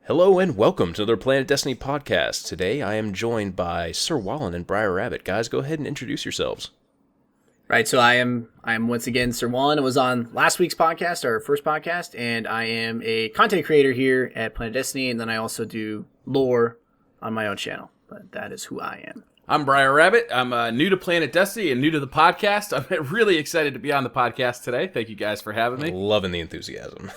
Hello and welcome to the Planet Destiny podcast. Today I am joined by Sir Wallen and Briar Rabbit. Guys, go ahead and introduce yourselves. Right, so I am once again Sir Wallen. I was on last week's podcast, our first podcast, and I am a content creator here at Planet Destiny, and then I also do lore on my own channel. But that is who I am. I'm Briar Rabbit. I'm new to Planet Destiny and new to the podcast. I'm really excited to be on the podcast today. Thank you guys for having me. Loving the enthusiasm.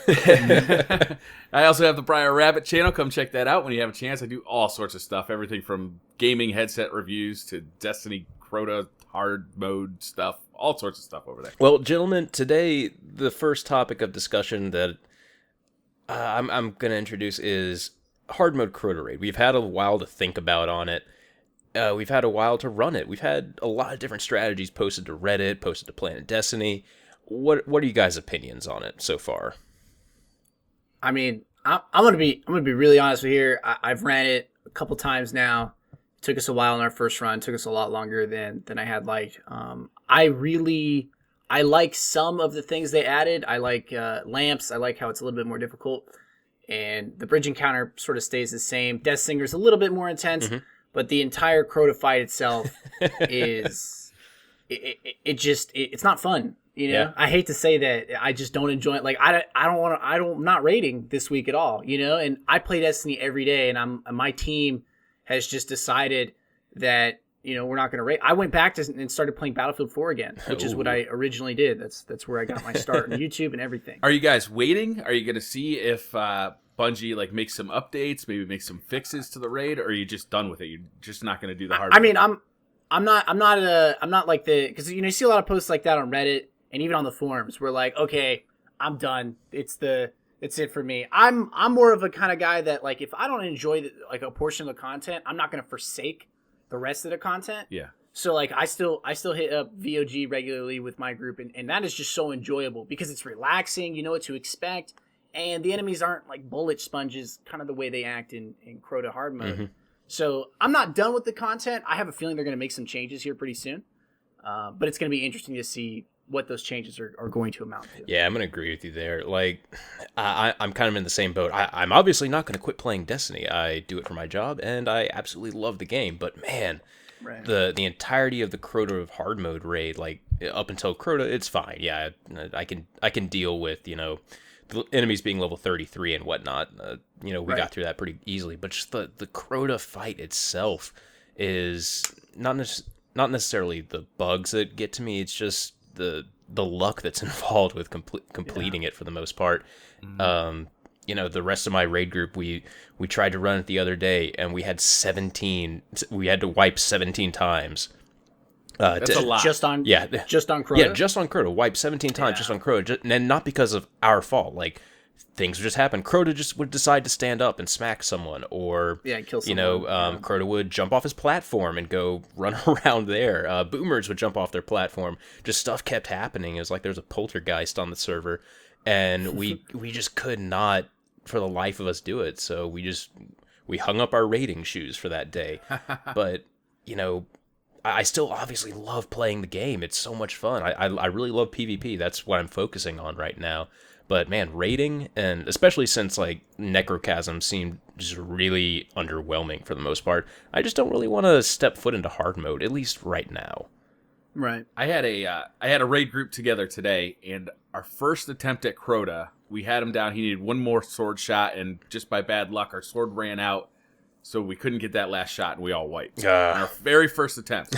I also have the Briar Rabbit channel. Come check that out when you have a chance. I do all sorts of stuff, everything from gaming headset reviews to Destiny, Crota, hard mode stuff, all sorts of stuff over there. Well, gentlemen, today the first topic of discussion that I'm going to introduce is hard mode Crota raid. We've had a while to think about on it. We've had a while to run it. We've had a lot of different strategies posted to Reddit, posted to Planet Destiny. What are you guys' opinions on it so far? I mean, I'm gonna be really honest with you here. I've ran it a couple times now. It took us a while in our first run. It took us a lot longer than I had liked. I like some of the things they added. I like lamps. I like how it's a little bit more difficult, and the bridge encounter sort of stays the same. Death Singer's a little bit more intense. Mm-hmm. But the entire Crota fight itself is, it's not fun. You know, yeah. I hate to say that. I just don't enjoy it. Like I'm not raiding this week at all. You know, and I play Destiny every day, and my team has just decided that we're not going to raid. I went back and started playing Battlefield 4 again, which is what I originally did. That's where I got my start on YouTube and everything. Are you guys waiting? Are you going to see if Bungie makes some updates, maybe make some fixes to the raid, or are you just done with it? You're just not going to do the hard. I mean, I'm not like because you see a lot of posts like that on Reddit and even on the forums. Where like, okay, I'm done. It's it for me. I'm more of a kind of guy that like if I don't enjoy a portion of the content, I'm not going to forsake the rest of the content. Yeah. So like I still hit up VOG regularly with my group, and that is just so enjoyable because it's relaxing. You know what to expect. And the enemies aren't like bullet sponges, kind of the way they act in Crota hard mode. Mm-hmm. So I'm not done with the content. I have a feeling they're going to make some changes here pretty soon. But it's going to be interesting to see what those changes are going to amount to. Yeah, I'm going to agree with you there. Like, I'm kind of in the same boat. I'm obviously not going to quit playing Destiny. I do it for my job, and I absolutely love the game. But man, right. the entirety of the Crota hard mode raid, like up until Crota, it's fine. Yeah, I can deal with the enemies being level 33 and whatnot. We right. got through that pretty easily. But just the Crota fight itself is not necessarily the bugs that get to me. It's just the luck that's involved with completing it for the most part. Mm-hmm. The rest of my raid group, we tried to run it the other day, and we had 17. We had to wipe 17 times. That's a lot. Just on Crota? Yeah, just on Crota. Wipe 17 times just on Crota. And not because of our fault. Like, things would just happen. Crota just would decide to stand up and smack someone. Or, kill someone. Crota would jump off his platform and go run around there. Boomers would jump off their platform. Just stuff kept happening. It was like there was a poltergeist on the server. And we just could not, for the life of us, do it. So we hung up our raiding shoes for that day. But, I still obviously love playing the game. It's so much fun. I really love PvP. That's what I'm focusing on right now. But man, raiding, and especially since like Necrochasm seemed just really underwhelming for the most part, I just don't really want to step foot into hard mode, at least right now. Right. I had a raid group together today, and our first attempt at Crota, we had him down. He needed one more sword shot, and just by bad luck, our sword ran out. So we couldn't get that last shot, and we all wiped. On our very first attempt.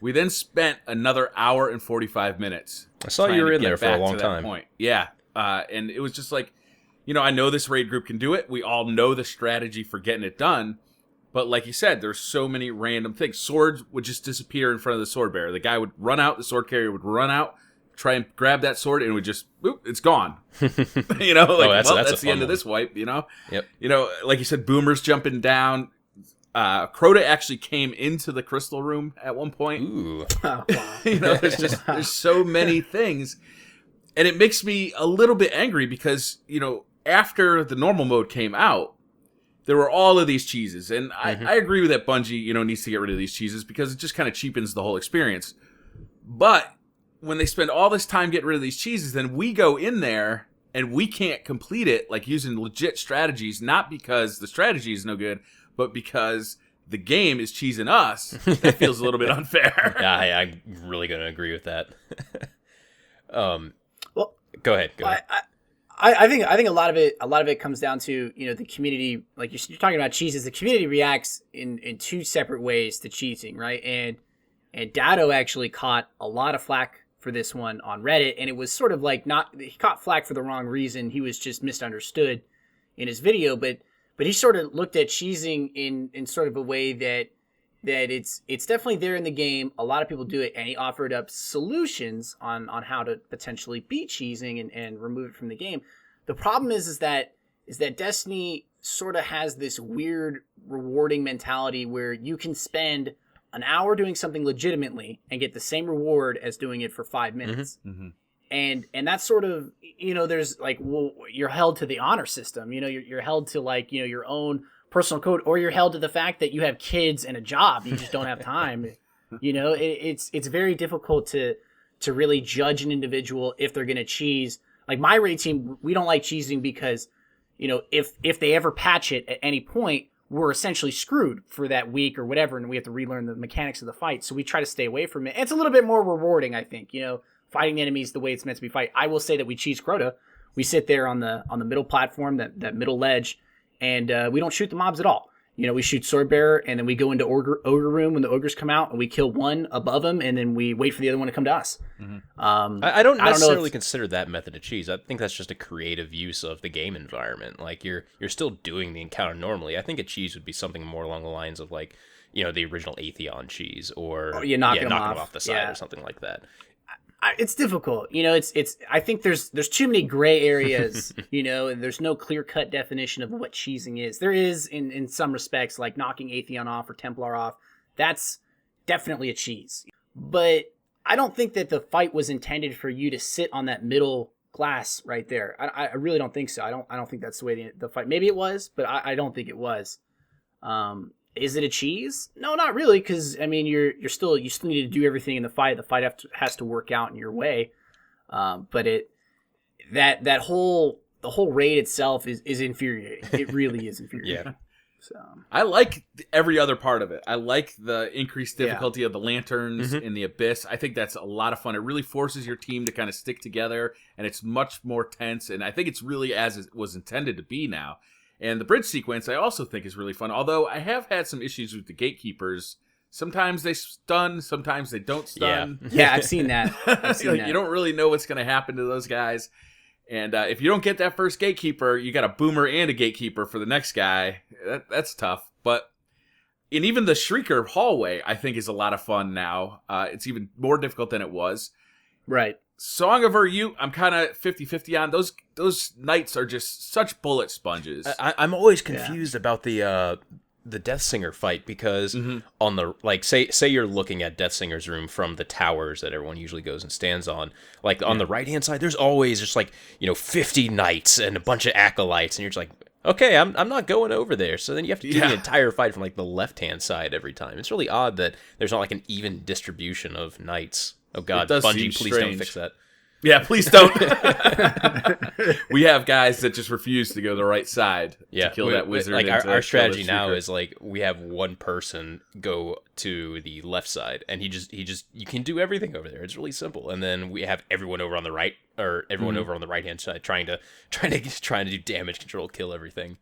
We then spent another hour and 45 minutes. I saw you were in there for a long time. Point. Yeah, and it was just like, I know this raid group can do it. We all know the strategy for getting it done. But like you said, there's so many random things. Swords would just disappear in front of the sword bearer. The guy would run out, the sword carrier would run out, try and grab that sword, and it would just, boop, it's gone. That's the end of this wipe, Yep. Like you said, boomers jumping down. Crota actually came into the crystal room at one point. Ooh. Oh, wow. There's so many things. And it makes me a little bit angry because, after the normal mode came out, there were all of these cheeses. And I agree with that Bungie, needs to get rid of these cheeses because it just kind of cheapens the whole experience. But when they spend all this time getting rid of these cheeses, then we go in there and we can't complete it like using legit strategies, not because the strategy is no good, but because the game is cheesing us. That feels a little bit unfair. Yeah, I'm really going to agree with that. Well, go ahead. I think a lot of it comes down to, the community, like you're talking about cheeses. The community reacts in two separate ways to cheesing, right? And Dado actually caught a lot of flack for this one on Reddit, and it was sort of like he caught flack for the wrong reason. He was just misunderstood in his video, but he sort of looked at cheesing in sort of a way that it's definitely there in the game. A lot of people do it, and he offered up solutions on how to potentially beat cheesing and remove it from the game. The problem is that Destiny sort of has this weird rewarding mentality where you can spend an hour doing something legitimately and get the same reward as doing it for 5 minutes. Mm-hmm. And that's sort of, there's like, well, you're held to the honor system, you're held to like, your own personal code, or you're held to the fact that you have kids and a job. You just don't have time. It's very difficult to really judge an individual if they're going to cheese. Like my raid team, we don't like cheesing because, if they ever patch it at any point, we're essentially screwed for that week or whatever, and we have to relearn the mechanics of the fight. So we try to stay away from it. And it's a little bit more rewarding, I think, fighting the enemies the way it's meant to be fight. I will say that we cheese Crota. We sit there on the middle platform, that middle ledge, and we don't shoot the mobs at all. We shoot Swordbearer, and then we go into ogre room when the ogres come out, and we kill one above them, and then we wait for the other one to come to us. Mm-hmm. I don't necessarily consider that method of cheese. I think that's just a creative use of the game environment. Like you're still doing the encounter normally. I think a cheese would be something more along the lines of like, the original Atheon cheese, or knocking them off the side or something like that. It's difficult, it's I think there's too many gray areas, and there's no clear-cut definition of what cheesing is. There is in some respects, like knocking Atheon off or Templar off. That's definitely a cheese. But I don't think that the fight was intended for you to sit on that middle glass right there. I really don't think so. I don't think that's the way the fight. Maybe it was, but I don't think it was. Is it a cheese? No, not really, because you still need to do everything in the fight. The fight has to work out in your way. But the whole raid itself is infuriating. It really is infuriating. Yeah. So I like every other part of it. I like the increased difficulty of the lanterns in the abyss. I think that's a lot of fun. It really forces your team to kind of stick together, and it's much more tense. And I think it's really as it was intended to be now. And the bridge sequence I also think is really fun, although I have had some issues with the gatekeepers. Sometimes they stun, sometimes they don't stun. Yeah, I've seen that. You don't really know what's going to happen to those guys. And if you don't get that first gatekeeper, you got a boomer and a gatekeeper for the next guy. That's tough. But and even the Shrieker hallway, I think, is a lot of fun now. It's even more difficult than it was. Right. Song of Ur-Ute, I'm kind of 50-50 on. Those knights are just such bullet sponges. I'm always confused about the Deathsinger fight, because on the say you're looking at Deathsinger's room from the towers that everyone usually goes and stands on, like on the right hand side, there's always just 50 knights and a bunch of acolytes, and you're just like, okay, I'm not going over there. So then you have to do the entire fight from the left hand side every time. It's really odd that there's not an even distribution of knights. Oh God, Bungie, please don't fix that. Yeah, please don't. We have guys that just refuse to go the right side to kill that wizard. Our strategy now is we have one person go to the left side, and he just you can do everything over there. It's really simple. And then we have everyone over on the right, or everyone over on the right hand side trying to do damage control, kill everything.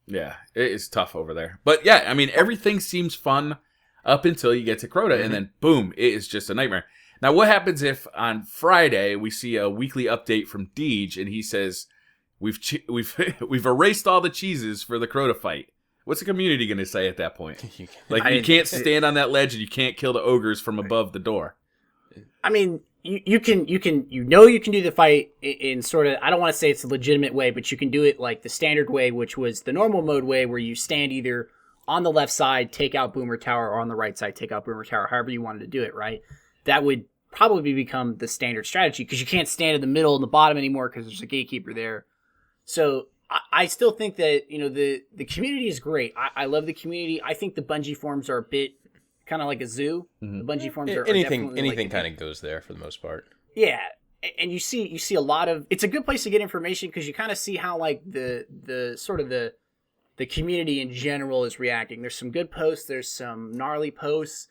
Yeah, it is tough over there. But yeah, everything seems fun up until you get to Crota, and then boom, it is just a nightmare. Now, what happens if on Friday we see a weekly update from Deej and he says we've erased all the cheeses for the Crota fight? What's the community going to say at that point? You can't stand on that ledge and you can't kill the ogres from above the door. You can do the fight in sort of, I don't want to say it's a legitimate way, but you can do it like the standard way, which was the normal mode way, where you stand either on the left side, take out Boomer Tower, or on the right side, take out Boomer Tower, however you wanted to do it, right? That would probably become the standard strategy, because you can't stand in the middle and the bottom anymore because there's a gatekeeper there. So I still think that, the community is great. I love the community. I think the Bungie forums are a bit kind of like a zoo. The Bungie forums are anything kind of goes there for the most part. Yeah. and you see a lot of, it's a good place to get information because you kind of see how like the sort of the community in general is reacting. There's some good posts, there's some gnarly posts,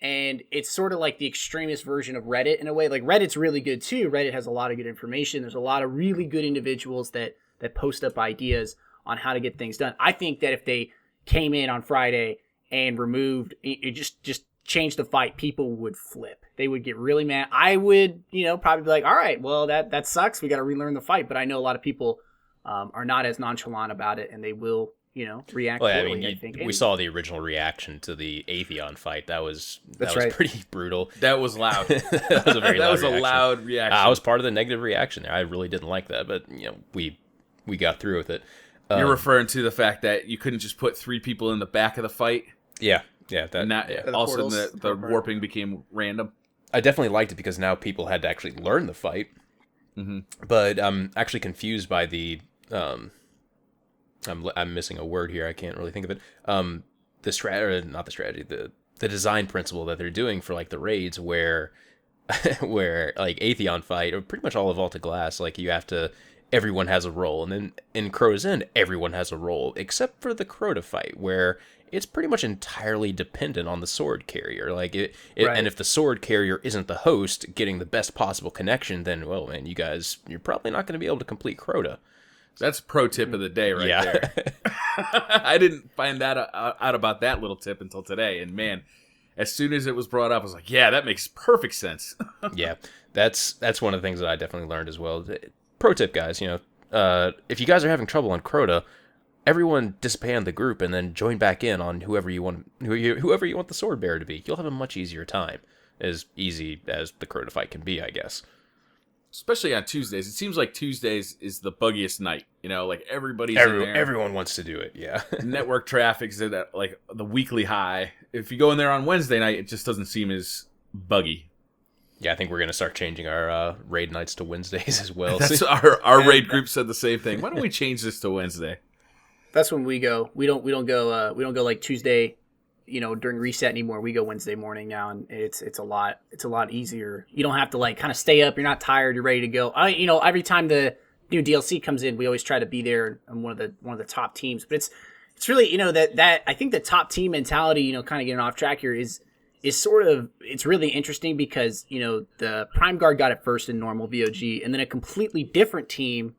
and it's sort of like the extremist version of Reddit in a way. Like Reddit's really good too. Reddit has a lot of good information. There's a lot of really good individuals that post up ideas on how to get things done. I think that if they came in on Friday and removed it, just changed the fight, people would flip. They would get really mad. I would, probably be like, all right, well, that sucks. We got to relearn the fight. But I know a lot of people are not as nonchalant about it, and they will, react. Well, poorly, I mean, we saw the original reaction to the Atheon fight. That was pretty brutal. That was loud. That was a very loud reaction. Loud reaction. I was part of the negative reaction there. I really didn't like that, but we got through with it. You're referring to the fact that you couldn't just put 3 people in the back of the fight. Yeah. All of a sudden the warping became random. I definitely liked it because now people had to actually learn the fight. Mm-hmm. But I'm actually confused by the I'm missing a word here. I can't really think of it. The design principle that they're doing for like the raids where like Atheon fight, or pretty much all of Vault of Glass, like everyone has a role, and then in Crota's End, everyone has a role except for the Crota fight, where it's pretty much entirely dependent on the sword carrier. Like right. And if the sword carrier isn't the host getting the best possible connection, then well, man, you're probably not going to be able to complete Crota. That's pro tip of the day right there. I didn't find that out about that little tip until today, and man, as soon as it was brought up, I was like, yeah, that makes perfect sense. Yeah, that's one of the things that I definitely learned as well. Pro tip, guys, if you guys are having trouble on Crota, everyone disband the group and then join back in on whoever you want the sword bearer to be. You'll have a much easier time, as easy as the Crota fight can be, I guess. Especially on Tuesdays. It seems like Tuesdays is the buggiest night. Like everybody's in there. Everyone wants to do it, yeah. Network traffic's at like the weekly high. If you go in there on Wednesday night, it just doesn't seem as buggy. Yeah, I think we're going to start changing our raid nights to Wednesdays as well. That's our raid group said the same thing. Why don't we change this to Wednesday? That's when we go. We don't go like Tuesday, during reset anymore. We go Wednesday morning now, and it's a lot easier. You don't have to like kind of stay up. You're not tired. You're ready to go. Every time the new DLC comes in, we always try to be there on one of the top teams. But it's really that I think the top team mentality, kind of getting off track here is sort of, it's really interesting because the Prime Guard got it first in normal VOG, and then a completely different team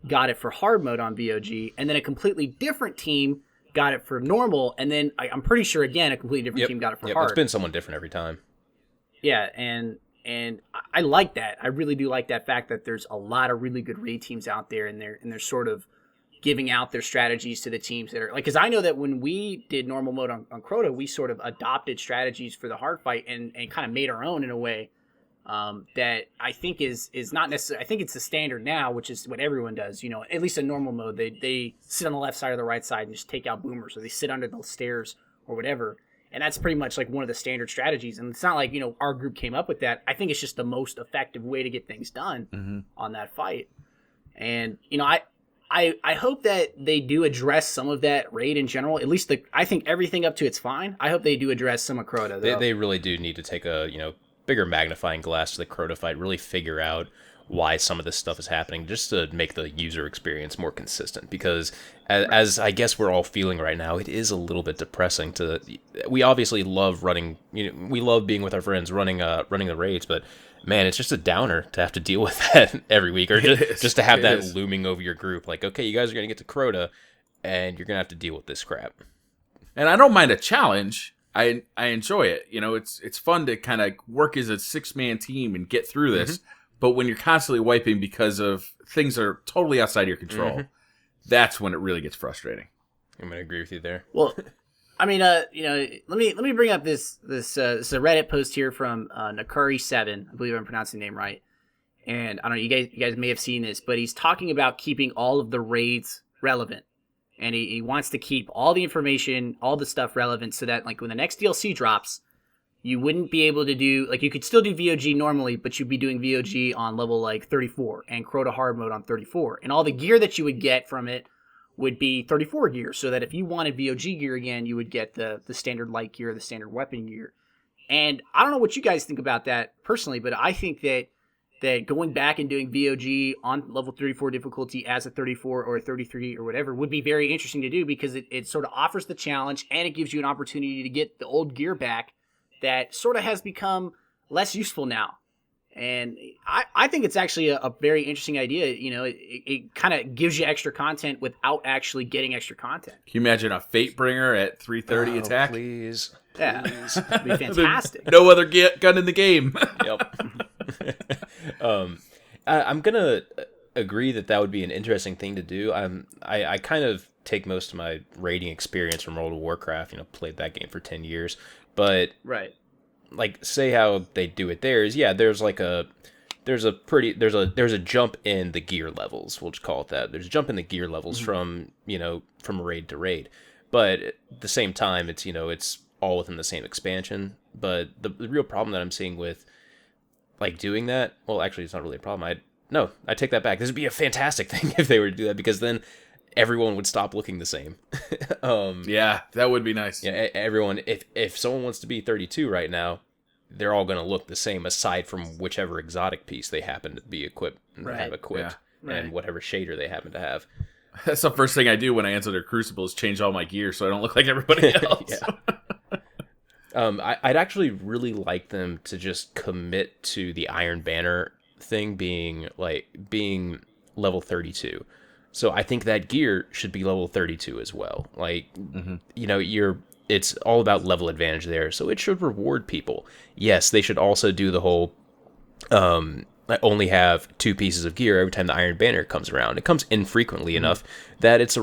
got it for hard mode on VOG, and then a completely different team got it for normal, and then I'm pretty sure again a completely different team got it for hard. It's been someone different every time. Yeah, and I like that. I really do like that fact that there's a lot of really good raid teams out there, and they're sort of giving out their strategies to the teams that are like, because I know that when we did normal mode on Crota, we sort of adopted strategies for the hard fight and kind of made our own in a way. That I think is not necessarily, I think it's the standard now, which is what everyone does, at least in normal mode, they sit on the left side or the right side and just take out boomers, or they sit under the stairs or whatever. And that's pretty much like one of the standard strategies. And it's not like, our group came up with that. I think it's just the most effective way to get things done on that fight. And, I hope that they do address some of that raid in general. At least I think everything up to it's fine. I hope they do address some of Crota, though. They really do need to take a, bigger magnifying glass to the Crota fight, really figure out why some of this stuff is happening, just to make the user experience more consistent. Because as I guess we're all feeling right now, it is a little bit depressing we obviously love running, we love being with our friends running the raids, but man, it's just a downer to have to deal with that every week, or just to have that looming over your group. Like, okay, you guys are going to get to Crota, and you're going to have to deal with this crap. And I don't mind a challenge. I enjoy it. It's fun to kind of work as a 6-man team and get through this. But when you're constantly wiping because of things that are totally outside your control, that's when it really gets frustrating. I'm going to agree with you there. Well, I mean, let me bring up this is a Reddit post here from Nakari7. I believe I'm pronouncing the name right. And I don't know, you guys may have seen this, but he's talking about keeping all of the raids relevant. And he wants to keep all the information, all the stuff relevant, so that like when the next DLC drops, you wouldn't be able to do, like, you could still do VOG normally, but you'd be doing VOG on level like 34 and Crota hard mode on 34. And all the gear that you would get from it would be 34 gear, so that if you wanted VOG gear again, you would get the standard light gear, the standard weapon gear. And I don't know what you guys think about that personally, but I think that that going back and doing VOG on level 34 difficulty as a 34 or a 33 or whatever would be very interesting to do, because it sort of offers the challenge and it gives you an opportunity to get the old gear back that sort of has become less useful now. And I think it's actually a very interesting idea. It kind of gives you extra content without actually getting extra content. Can you imagine a Fatebringer at 330 attack? Please. Yeah, it'd be fantastic. No other gun in the game. Yep. I'm gonna agree that would be an interesting thing to do. I kind of take most of my raiding experience from World of Warcraft. Played that game for 10 years, but right. Like, say how they do it there is, there's a jump in the gear levels. We'll just call it that. There's a jump in the gear levels from raid to raid, but at the same time, it's all within the same expansion. But the real problem that I'm seeing with like doing that, well, actually, it's not really a problem. I take that back. This would be a fantastic thing if they were to do that, because then everyone would stop looking the same. Yeah, that would be nice. Yeah, everyone. If someone wants to be 32 right now, they're all going to look the same, aside from whichever exotic piece they happen to be equipped and have equipped, and whatever shader they happen to have. That's the first thing I do when I enter their Crucible, is change all my gear so I don't look like everybody else. I'd actually really like them to just commit to the Iron Banner thing being level 32. So I think that gear should be level 32 as well. Like, it's all about level advantage there, so it should reward people. Yes, they should also do the whole only have 2 pieces of gear every time the Iron Banner comes around. It comes infrequently enough that it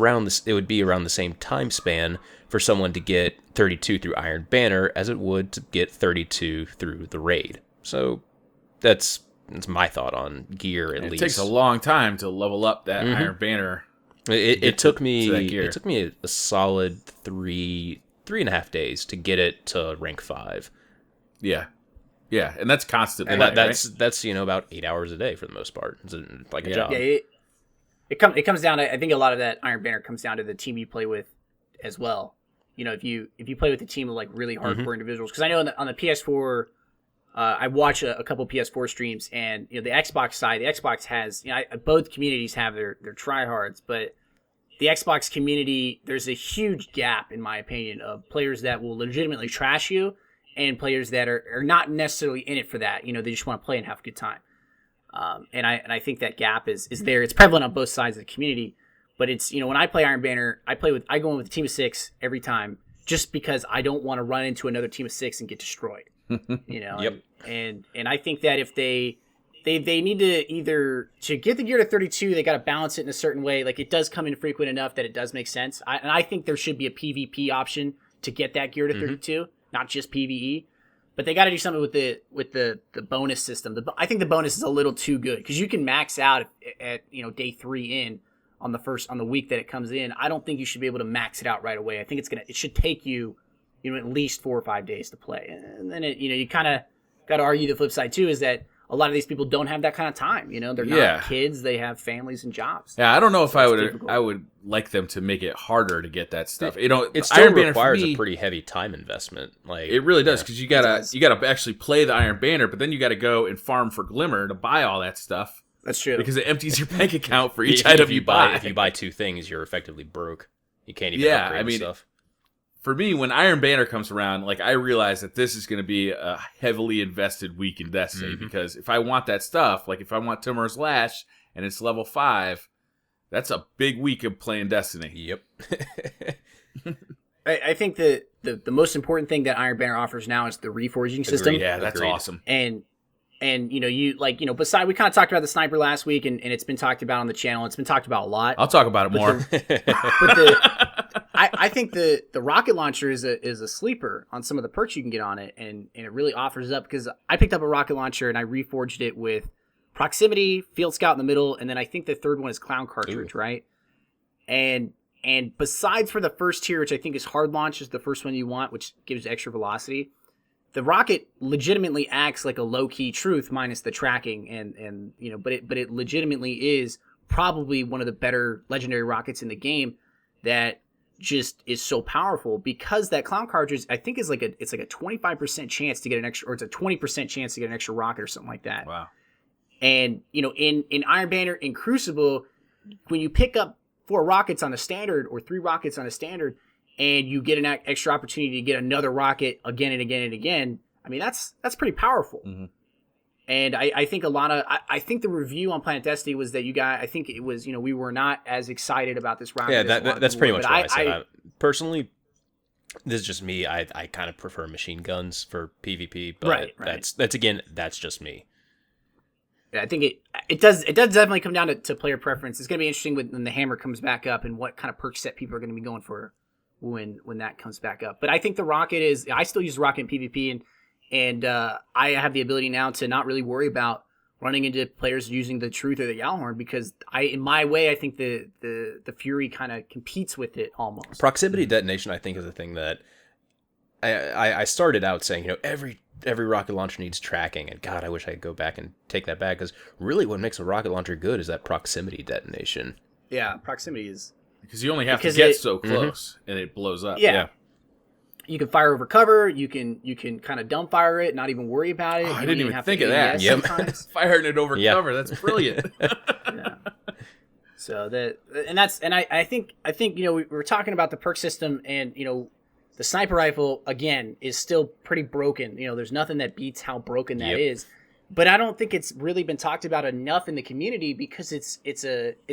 would be around the same time span for someone to get 32 through Iron Banner as it would to get 32 through the raid. So that's my thought on gear. At least it takes a long time to level up that Iron Banner. It took me a solid 3.5 days to get it to rank 5. Yeah, and that's constant. And that's about 8 hours a day for the most part. It's like a job. Yeah, it comes down to, I think a lot of that Iron Banner comes down to the team you play with as well. If you play with a team of like really hardcore individuals, because I know on the PS4. I watch a couple PS4 streams, and the Xbox side, the Xbox has both communities have their tryhards, but the Xbox community, there's a huge gap in my opinion of players that will legitimately trash you and players that are not necessarily in it for that. They just want to play and have a good time. And I think that gap is there. It's prevalent on both sides of the community, but it's when I play Iron Banner, I go in with a team of 6 every time, just because I don't want to run into another team of 6 and get destroyed. Yep. And I think that if they need to either to get the gear to 32, they got to balance it in a certain way. Like, it does come in frequent enough that it does make sense. I think there should be a PvP option to get that gear to 32, not just PvE. But they got to do something with the bonus system. I think the bonus is a little too good, because you can max out at day 3 in on the week that it comes in. I don't think you should be able to max it out right away. I think it should take you at least 4 or 5 days to play. And then you kind of got to argue the flip side too, is that a lot of these people don't have that kind of time. They're not kids, they have families and jobs. Yeah, I don't know if I would like them to make it harder to get that stuff. It still requires a pretty heavy time investment. Like, it really does, because you gotta actually play the Iron Banner, but then you gotta go and farm for Glimmer to buy all that stuff. That's true, because it empties your bank account for each item you buy. If you buy 2 things, you're effectively broke. You can't even upgrade stuff. For me, when Iron Banner comes around, like, I realize that this is going to be a heavily invested week in Destiny, because if I want that stuff, like if I want Timur's Lash and it's level 5, that's a big week of playing Destiny. Yep. I think the most important thing that Iron Banner offers now is the reforging system. Yeah, that's awesome. And besides, we kind of talked about the sniper last week, and it's been talked about on the channel. It's been talked about a lot. I'll talk about it more. I think the rocket launcher is a sleeper on some of the perks you can get on it, and it really offers up, because I picked up a rocket launcher and I reforged it with proximity, field scout in the middle, and then I think the third one is clown cartridge, right? And besides for the first tier, which I think is hard launch, is the first one you want, which gives extra velocity. The rocket legitimately acts like a low-key truth minus the tracking, and but it legitimately is probably one of the better legendary rockets in the game that just is so powerful, because that clown cartridge, I think, is it's like a 25% chance to get an extra, or it's a 20% chance to get an extra rocket or something like that. Wow. And in Iron Banner, in Crucible, when you pick up 4 rockets on a standard or 3 rockets on a standard, and you get an extra opportunity to get another rocket again and again and again, I mean that's pretty powerful. Mm-hmm. And I think I think the review on PlanetDestiny was that you guys, I think it was, we were not as excited about this rocket. Yeah, that's pretty much what I said. Personally, this is just me. I kind of prefer machine guns for PvP, but right. that's just me. Yeah, I think it does definitely come down to player preference. It's going to be interesting when the hammer comes back up and what kind of perk set people are going to be going for when that comes back up. But I think the rocket I still use the rocket in PvP, and I have the ability now to not really worry about running into players using the Truth or the Yalhorn, because in my way, I think the Fury kind of competes with it almost. Proximity detonation, I think, is a thing that I started out saying, every rocket launcher needs tracking, and God, I wish I could go back and take that back, because really what makes a rocket launcher good is that proximity detonation. Yeah, proximity is... Because you only have to get so close, and it blows up. Yeah. You can fire over cover. You can kind of dump fire it, not even worry about it. I didn't even think of that. Yep. Firing it over cover. That's brilliant. Yeah. So I think we were talking about the perk system, and the sniper rifle again is still pretty broken. There's nothing that beats how broken that is. But I don't think it's really been talked about enough in the community, because it's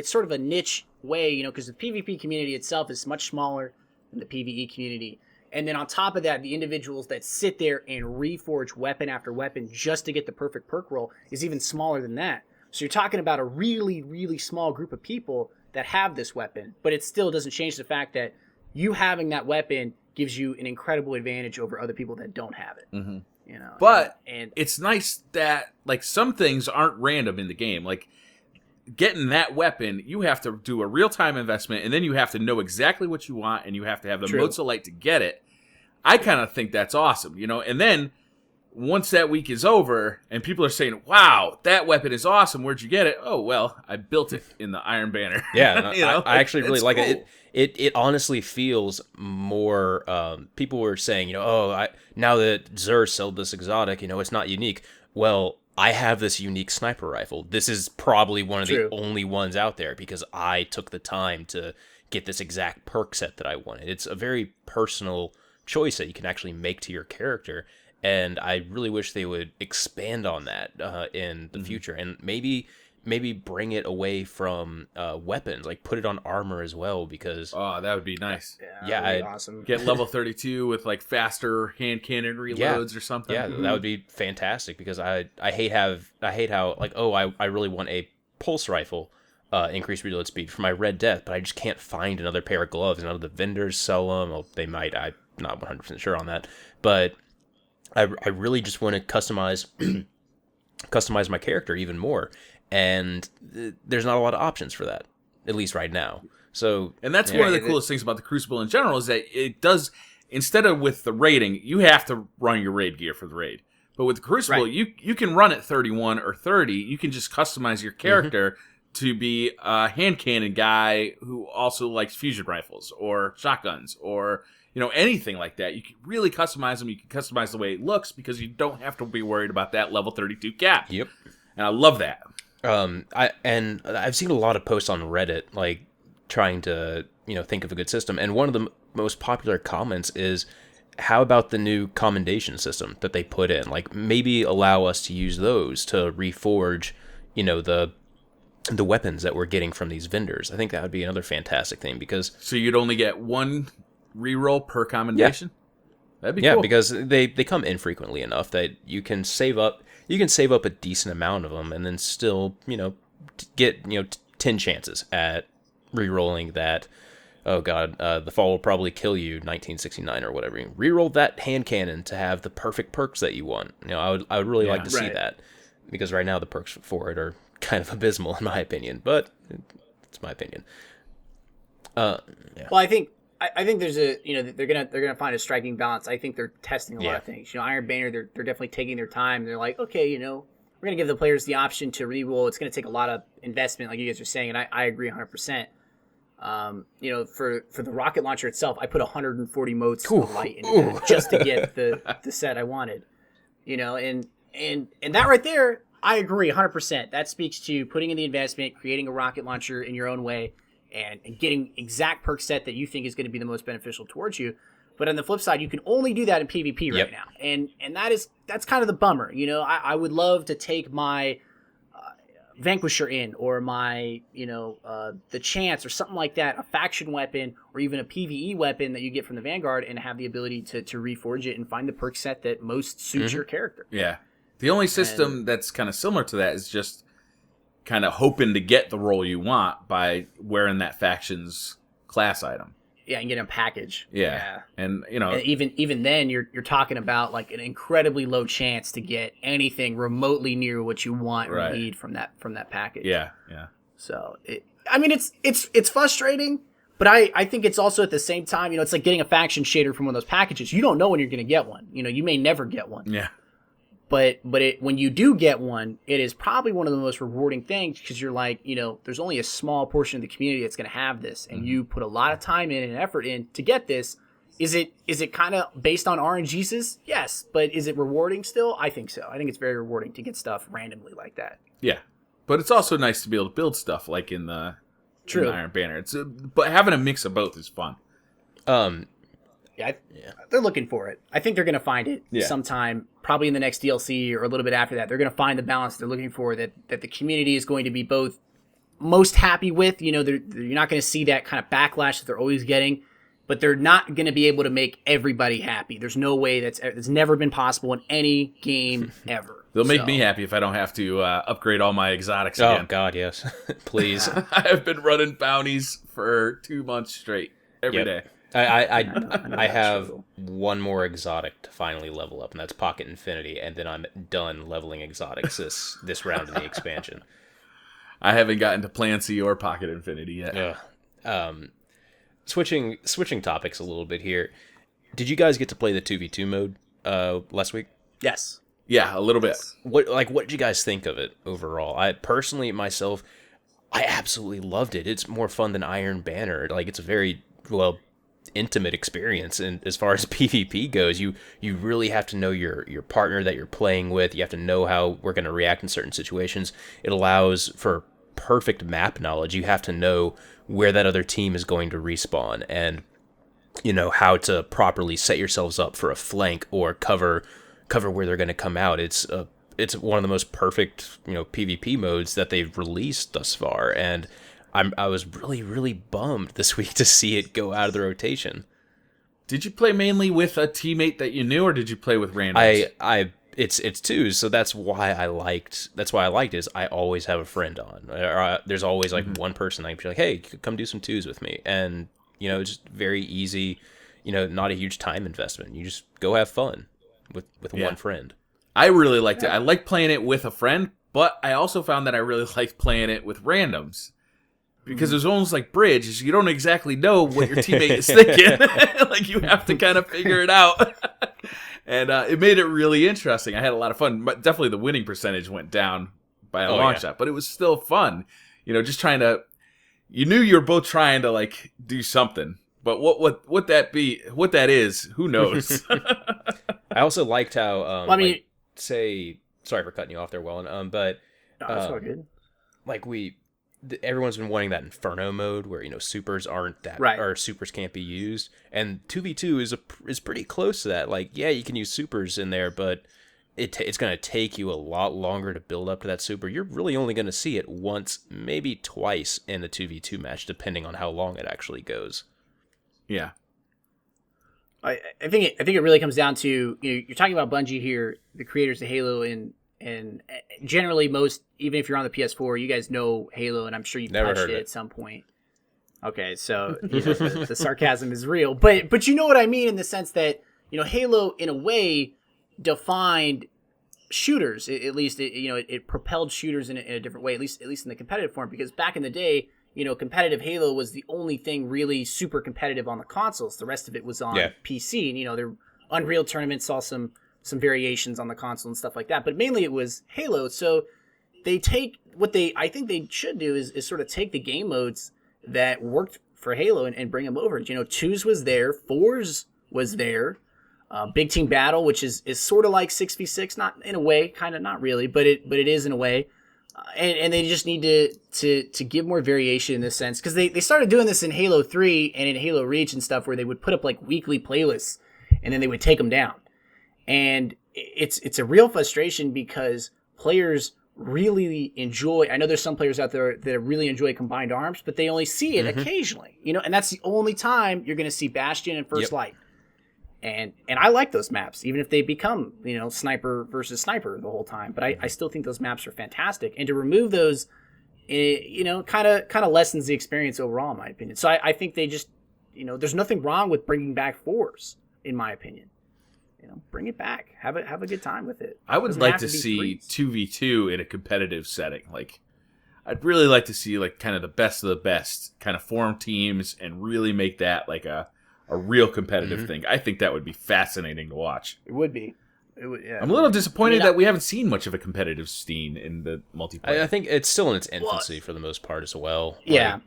sort of a niche way, because the PvP community itself is much smaller than the PvE community. And then on top of that, the individuals that sit there and reforge weapon after weapon just to get the perfect perk roll is even smaller than that. So you're talking about a really, really small group of people that have this weapon, but it still doesn't change the fact that you having that weapon gives you an incredible advantage over other people that don't have it. Mm-hmm. But and it's nice that some things aren't random in the game. Like getting that weapon, you have to do a real-time investment, and then you have to know exactly what you want, and you have to have the motes of light to get it. I kind of think that's awesome, And then once that week is over and people are saying, wow, that weapon is awesome, where'd you get it? Oh, well, I built it in the Iron Banner. Yeah, I actually really like it. It honestly feels more, people were saying, now that Xur sold this exotic, it's not unique. Well, I have this unique sniper rifle. This is probably one of the only ones out there, because I took the time to get this exact perk set that I wanted. It's a very personal choice that you can actually make to your character. And I really wish they would expand on that in the future, and maybe bring it away from weapons, like put it on armor as well, because that would be nice. Yeah, awesome. Get level 32 with faster hand cannon reloads or something. Yeah, that would be fantastic, because I hate how I really want a pulse rifle increased reload speed for my Red Death, but I just can't find another pair of gloves. None of the vendors sell them. Well, they might. I'm not 100% sure on that, but I really just want to customize my character even more, and there's not a lot of options for that, at least right now. So, and that's one of the coolest things about the Crucible in general, is that it does, instead of with the raiding, you have to run your raid gear for the raid. But with the Crucible, you can run at 31 or 30. You can just customize your character to be a hand cannon guy who also likes fusion rifles or shotguns or anything like that. You can really customize them. You can customize the way it looks, because you don't have to be worried about that level 32 cap. Yep. And I love that. I've seen a lot of posts on Reddit, like trying to, think of a good system. And one of the most popular comments is, how about the new commendation system that they put in? Like, maybe allow us to use those to reforge, the weapons that we're getting from these vendors. I think that would be another fantastic thing, because... So you'd only get one reroll per commendation? Yeah. That'd be cool. Yeah, because they come infrequently enough that you can save up a decent amount of them, and then still, get 10 chances at rerolling that. Oh god, the fall will probably kill you, 1969 or whatever. Reroll that hand cannon to have the perfect perks that you want. I would really like to see that, because right now the perks for it are kind of abysmal in my opinion, but it's my opinion. Well, I think there's they're gonna find a striking balance. I think they're testing a lot of things. Iron Banner, they're definitely taking their time. They're like, okay, we're gonna give the players the option to reroll. It's gonna take a lot of investment, like you guys are saying, and I agree 100%. For the rocket launcher itself, I put 140 motes of light into that just to get the set I wanted. And that right there, I agree 100%. That speaks to putting in the investment, creating a rocket launcher in your own way, and getting exact perk set that you think is going to be the most beneficial towards you. But on the flip side, you can only do that in PvP right now. And that's kind of the bummer. You know, I would love to take my Vanquisher in, or my, the Chance or something like that, a faction weapon or even a PvE weapon that you get from the Vanguard, and have the ability to reforge it and find the perk set that most suits your character. Yeah. The only system that's kind of similar to that is just kind of hoping to get the role you want by wearing that faction's class item. Yeah, and get a package. Yeah. And, and even then, you're talking about like an incredibly low chance to get anything remotely near what you want or need from that package. Yeah. So, it's frustrating, but I think it's also at the same time, it's like getting a faction shader from one of those packages. You don't know when you're going to get one. You may never get one. Yeah. But when you do get one, it is probably one of the most rewarding things, because you're like, there's only a small portion of the community that's going to have this, and you put a lot of time in and effort in to get this. Is it kind of based on RNGs? Yes, but is it rewarding still? I think so. I think it's very rewarding to get stuff randomly like that. Yeah, but it's also nice to be able to build stuff like in the Iron Banner. But having a mix of both is fun. Yeah, they're looking for it. I think they're going to find it sometime, probably in the next DLC or a little bit after that. They're going to find the balance they're looking for, that the community is going to be both most happy with. You're not going to see that kind of backlash that they're always getting, but they're not going to be able to make everybody happy. There's no way that's never been possible in any game ever. They'll make me happy if I don't have to upgrade all my exotics again. Oh, God, yes. Please. I've been running bounties for 2 months straight every day. I have one more exotic to finally level up, and that's Pocket Infinity, and then I'm done leveling exotics this round of the expansion. I haven't gotten to Plan C or Pocket Infinity yet. Switching topics a little bit here. Did you guys get to play the 2v2 mode last week? Yes. Yeah, a little bit. What did you guys think of it overall? I personally myself, I absolutely loved it. It's more fun than Iron Banner. Like, it's a very intimate experience, and as far as PvP goes, you really have to know your partner that you're playing with. You have to know how we're going to react in certain situations. It allows for perfect map knowledge. You have to know where that other team is going to respawn, and how to properly set yourselves up for a flank or cover where they're going to come out. It's one of the most perfect PvP modes that they've released thus far, and I was really, really bummed this week to see it go out of the rotation. Did you play mainly with a teammate that you knew, or did you play with randoms? It's twos, so that's why I liked it. Is I always have a friend on. There's always like one person I can be like, hey, come do some twos with me, and it's just very easy. Not a huge time investment. You just go have fun with one friend. I really liked it. I like playing it with a friend, but I also found that I really liked playing it with randoms. Because there's almost like bridge. You don't exactly know what your teammate is thinking. Like, you have to kind of figure it out. And it made it really interesting. I had a lot of fun. But definitely the winning percentage went down by a long shot. But it was still fun. Just trying to... You knew you were both trying to, like, do something. But what that is, who knows? I also liked how... sorry for cutting you off there, Wellen. But... No, that's all good. Like, everyone's been wanting that Inferno mode where supers aren't that or supers can't be used, and 2v2 is pretty close to that. Like, yeah, you can use supers in there, but it's going to take you a lot longer to build up to that super. You're really only going to see it once, maybe twice in a 2v2 match, depending on how long it actually goes. Yeah, I think it really comes down to you're talking about Bungie here, the creators of Halo, and generally most, even if you're on the PS4, you guys know Halo, and I'm sure you've touched it at some point. Okay, so the sarcasm is real, but you know what I mean, in the sense that Halo in a way defined shooters. At least it propelled shooters in a different way. At least in the competitive form, because back in the day, competitive Halo was the only thing really super competitive on the consoles. The rest of it was on PC, and their Unreal Tournament saw some variations on the console and stuff like that, but mainly it was Halo. So they take I think they should do is sort of take the game modes that worked for Halo and bring them over. Twos was there, fours was there. Big team battle, which is sort of like 6v6, not in a way, kind of not really, but it is in a way. And they just need to give more variation in this sense, because they started doing this in Halo 3 and in Halo Reach and stuff, where they would put up like weekly playlists and then they would take them down. And it's a real frustration because players really enjoy, I know there's some players out there that really enjoy Combined Arms, but they only see it occasionally, and that's the only time you're going to see Bastion and First Light. And I like those maps, even if they become, sniper versus sniper the whole time. But I still think those maps are fantastic. And to remove those, kind of lessens the experience overall, in my opinion. So I think they just, there's nothing wrong with bringing back fours, in my opinion. Bring it back. Have a good time with it. I would like to see 2v2 in a competitive setting. Like, I'd really like to see like kind of the best of the best kind of form teams and really make that like a real competitive thing. I think that would be fascinating to watch. It would be. It would, yeah. I'm a little disappointed that we haven't seen much of a competitive scene in the multiplayer. I think it's still in its infancy for the most part as well. Yeah.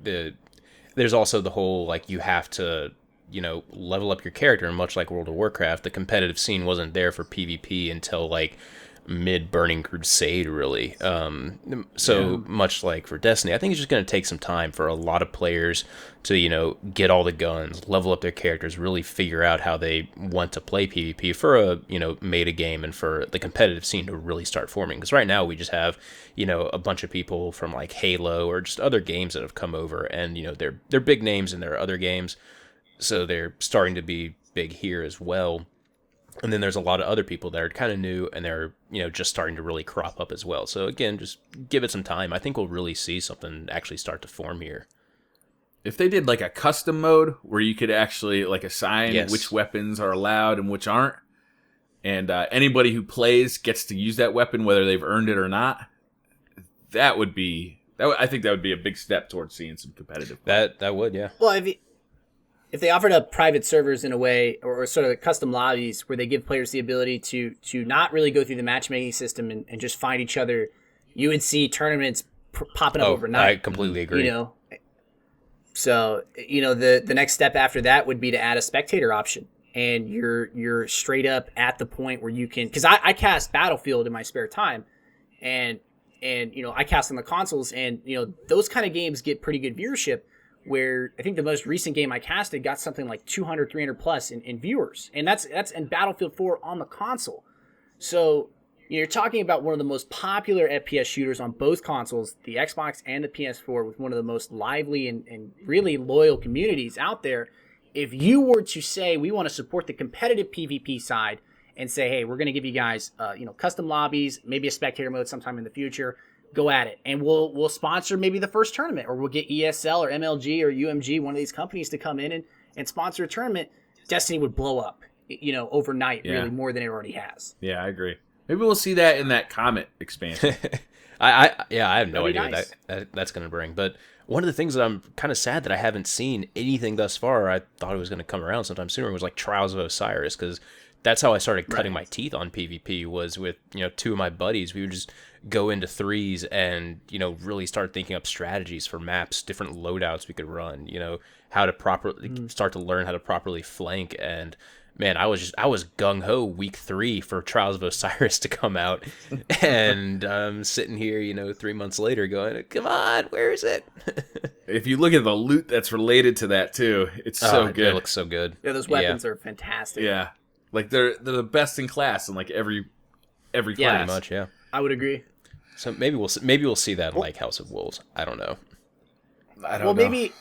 There's also the whole, like, you have to, level up your character, and much like World of Warcraft, the competitive scene wasn't there for PvP until, like, mid-Burning Crusade, really. Much like for Destiny, I think it's just going to take some time for a lot of players to, get all the guns, level up their characters, really figure out how they want to play PvP for a, meta game, and for the competitive scene to really start forming. Because right now we just have, a bunch of people from like Halo or just other games that have come over, and, they're big names in their other games, so they're starting to be big here as well. And then there's a lot of other people that are kind of new, and they're, just starting to really crop up as well. So again, just give it some time. I think we'll really see something actually start to form here. If they did like a custom mode where you could actually like assign which weapons are allowed and which aren't, and anybody who plays gets to use that weapon whether they've earned it or not, I think that would be a big step towards seeing some competitive play. That would, yeah. Well, if they offered up private servers in a way, or sort of custom lobbies where they give players the ability to not really go through the matchmaking system and just find each other, you would see tournaments popping up overnight. I completely agree. So, the next step after that would be to add a spectator option. And you're straight up at the point where you can, because I cast Battlefield in my spare time, and I cast on the consoles, and those kind of games get pretty good viewership, where I think the most recent game I casted got something like 200, 300 plus in viewers. And that's in Battlefield 4 on the console. So you're talking about one of the most popular FPS shooters on both consoles, the Xbox and the PS4, with one of the most lively and really loyal communities out there. If you were to say, we want to support the competitive PvP side and say, hey, we're going to give you guys, custom lobbies, maybe a spectator mode sometime in the future, go at it. And we'll sponsor maybe the first tournament, or we'll get ESL or MLG or UMG, one of these companies, to come in and sponsor a tournament. Destiny would blow up, overnight, really, more than it already has. Yeah, I agree. Maybe we'll see that in that Comet expansion. I have no idea what that's going to bring. But one of the things that I'm kind of sad that I haven't seen anything thus far, I thought it was going to come around sometime sooner, was like Trials of Osiris, because that's how I started cutting my teeth on PvP, was with, two of my buddies. We would just go into threes and, really start thinking up strategies for maps, different loadouts we could run, how to properly start to learn how to properly flank. And man, I was gung-ho week 3 for Trials of Osiris to come out, and I'm sitting here, 3 months later going, come on, where is it? If you look at the loot that's related to that too, it's so good. It looks so good. Yeah, those weapons are fantastic. Yeah. Like they're the best in class in like every class. Pretty much, yeah. I would agree. So maybe we'll see that in like House of Wolves. I don't know. Well, maybe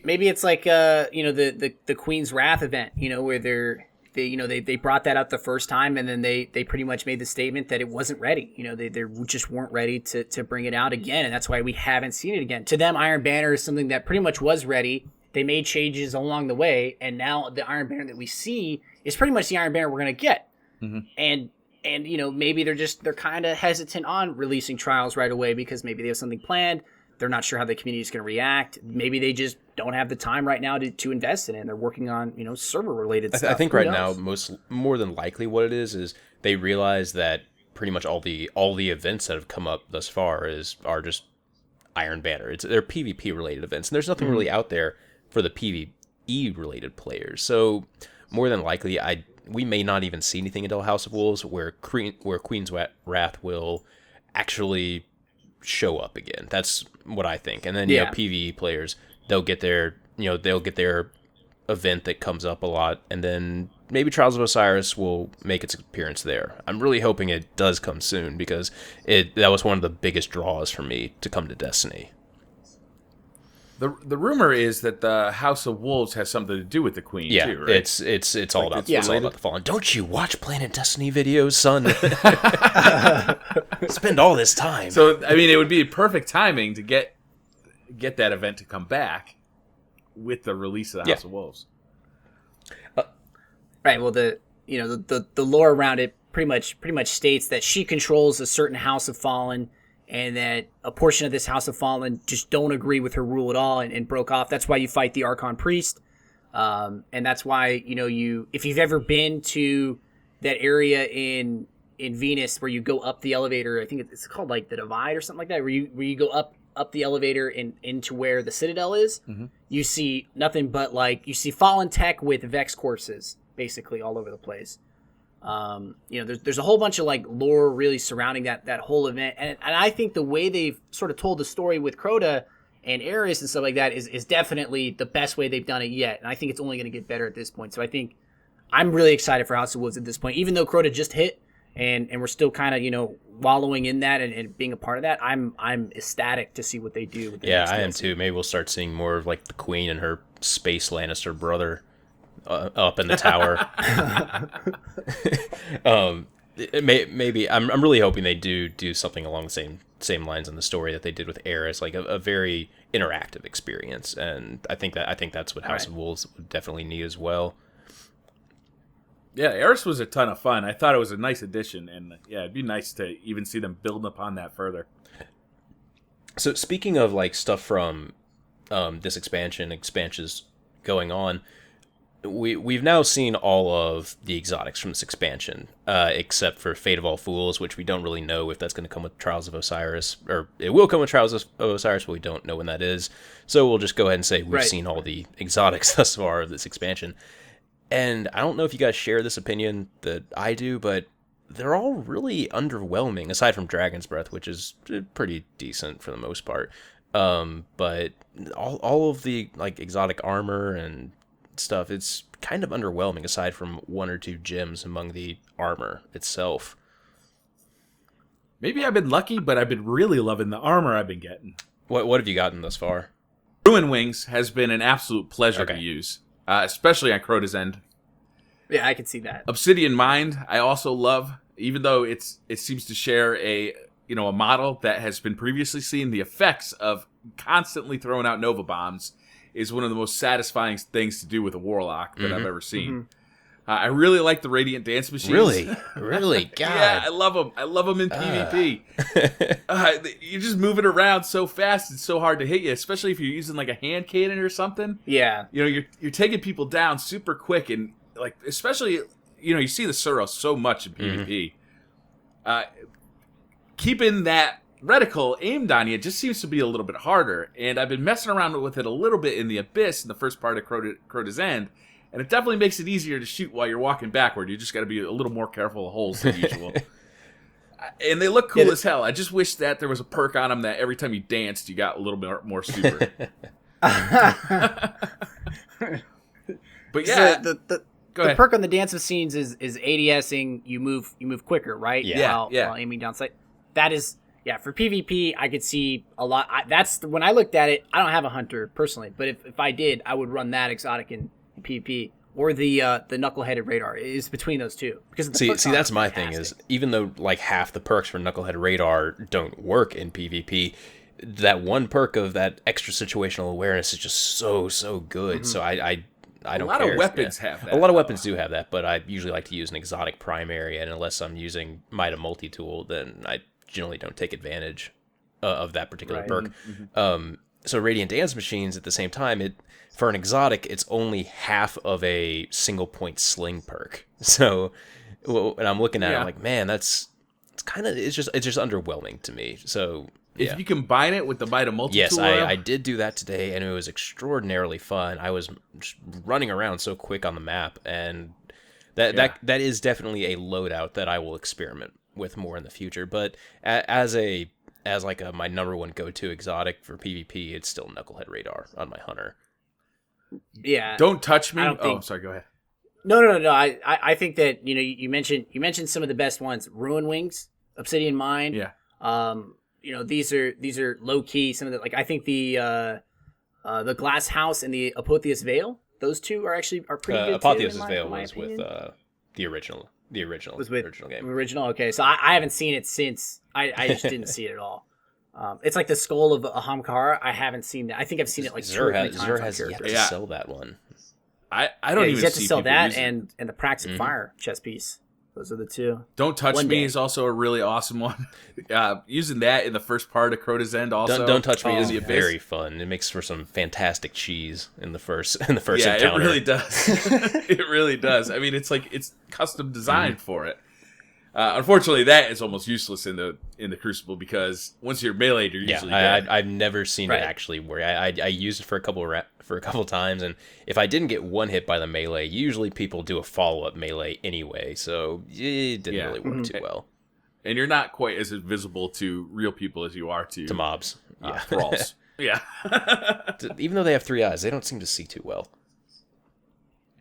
it's like the Queen's Wrath event, where they brought that out the first time, and then they pretty much made the statement that it wasn't ready. They just weren't ready to bring it out again, and that's why we haven't seen it again. To them, Iron Banner is something that pretty much was ready. They made changes along the way, and now the Iron Banner that we see is pretty much the Iron Banner we're going to get. Mm-hmm. And maybe they're kind of hesitant on releasing Trials right away, because maybe they have something planned. They're not sure how the community is going to react. Maybe they just don't have the time right now to invest in it. And they're working on, server related stuff. I think right now, more than likely what it is they realize that pretty much all the events that have come up thus far are just Iron Banner. They're PvP related events, and there's nothing really out there for the PvE related players. So more than likely, I we may not even see anything until House of Wolves where Queen's Wrath will actually show up again. That's what I think. And then PvE players, they'll get their event that comes up a lot, and then maybe Trials of Osiris will make its appearance there. I'm really hoping it does come soon, because that was one of the biggest draws for me to come to Destiny. The rumor is that the House of Wolves has something to do with the Queen, too, right? It's all about the Fallen. Don't you watch PlanetDestiny videos, son? Spend all this time. So, I mean, it would be perfect timing to get that event to come back with the release of the House of Wolves. Right. Well, the lore around it pretty much states that she controls a certain House of Fallen, and that a portion of this House of Fallen just don't agree with her rule at all and broke off. That's why you fight the Archon Priest. And that's why, if you've ever been to that area in Venus where you go up the elevator, I think it's called like the Divide or something like that, where you go up the elevator into where the Citadel is, you see nothing but you see Fallen tech with Vex courses basically all over the place. There's a whole bunch of lore really surrounding that whole event, and I think the way they've sort of told the story with Crota and Eris and stuff like that is definitely the best way they've done it yet, and I think it's only going to get better at this point. So I think I'm really excited for House of Wolves at this point, even though Crota just hit and we're still kind of wallowing in that and being a part of that. I'm ecstatic to see what they do with the next I am DLC. too. Maybe we'll start seeing more of the Queen and her space Lannister brother up in the tower. Maybe I'm really hoping they do something along the same lines in the story that they did with Eris, a very interactive experience, and I think that's what House of Wolves would definitely need as well. Yeah, Eris was a ton of fun. I thought it was a nice addition, and it'd be nice to even see them build upon that further. So speaking of stuff from this expansions going on, we've now seen all of the exotics from this expansion, except for Fate of All Fools, which we don't really know if that's going to come with Trials of Osiris, or it will come with Trials of Osiris, but we don't know when that is. So we'll just go ahead and say we've seen all the exotics thus far of this expansion. And I don't know if you guys share this opinion that I do, but they're all really underwhelming, aside from Dragon's Breath, which is pretty decent for the most part. But all of the exotic armor and stuff, it's kind of underwhelming, aside from one or two gems among the armor itself. Maybe I've been lucky, but I've been really loving the armor I've been getting. What have you gotten thus far? Ruin Wings has been an absolute pleasure to use. Especially on Crota's end. Yeah, I can see that. Obsidian Mind, I also love, even though it seems to share a model that has been previously seen. The effects of constantly throwing out Nova Bombs is one of the most satisfying things to do with a Warlock that I've ever seen. Mm-hmm. I really like the Radiant Dance Machines. Really, God. Yeah, I love them. I love them in PvP. You're just moving around so fast; it's so hard to hit you, especially if you're using a hand cannon or something. Yeah, you're taking people down super quick, and especially you see the Suros so much in PvP. Keeping that reticle aimed on you just seems to be a little bit harder, and I've been messing around with it a little bit in the Abyss in the first part of Crota's End. And it definitely makes it easier to shoot while you're walking backward. You just got to be a little more careful of holes than usual. And they look cool as hell. I just wish that there was a perk on them that every time you danced, you got a little bit more super. But yeah, so the perk on the Dance of Scenes is ADSing. You move quicker, right? Yeah. While aiming down sight. That is. Yeah, for PvP, I could see a lot. When I looked at it, I don't have a hunter personally, but if I did, I would run that exotic in PvP, or the knuckle-headed radar is between those two. Because see, that's my thing is, even though half the perks for knuckle-headed radar don't work in PvP, that one perk of that extra situational awareness is just so good. Mm-hmm. So I don't care. A lot of weapons have that. A lot of weapons do have that, but I usually like to use an exotic primary, and unless I'm using Might of Multi-Tool, then I generally don't take advantage of that particular perk. Mm-hmm. So Radiant Dance Machines, at the same time, for an exotic, it's only half of a single point sling perk. So, and I'm looking at it, I'm like, man, it's just underwhelming to me. So if you combine it with the Might of Multi-Tool, yes, I did do that today, and it was extraordinarily fun. I was just running around so quick on the map, and That is definitely a loadout that I will experiment with more in the future. But as my number one go-to exotic for PvP, it's still Knucklehead Radar on my hunter. Yeah. Don't touch me. I'm sorry. Go ahead. No. I think that you mentioned some of the best ones. Ruin Wings, Obsidian Mine. Yeah. These are low key. Some of the I think the Glass House and the Apotheos Veil. Those two are pretty good. Apotheos' Veil was with the original. Was with original game. Original. Okay, so I haven't seen it since. I just didn't see it at all. It's like the skull of a Hamkara. I haven't seen that. I think I've seen it like two or three times. Xur has yet to sell that one. I don't even yet see to sell people that using and the Praxic Fire chess piece. Those are the two. Don't Touch One Me day. is also a really awesome one. Using that in the first part of Crota's End also. Don't Touch Me is the very fun. It makes for some fantastic cheese in the first yeah, encounter. it really does. It really does. I mean, it's custom designed for it. Unfortunately, that is almost useless in the Crucible because once you're meleeed, you're usually dead. I've never seen it actually work. I used it for a couple times, and if I didn't get one hit by the melee, usually people do a follow-up melee anyway, so it didn't really work too well. And you're not quite as invisible to real people as you are to mobs. Thralls. Yeah. Even though they have 3 eyes, they don't seem to see too well.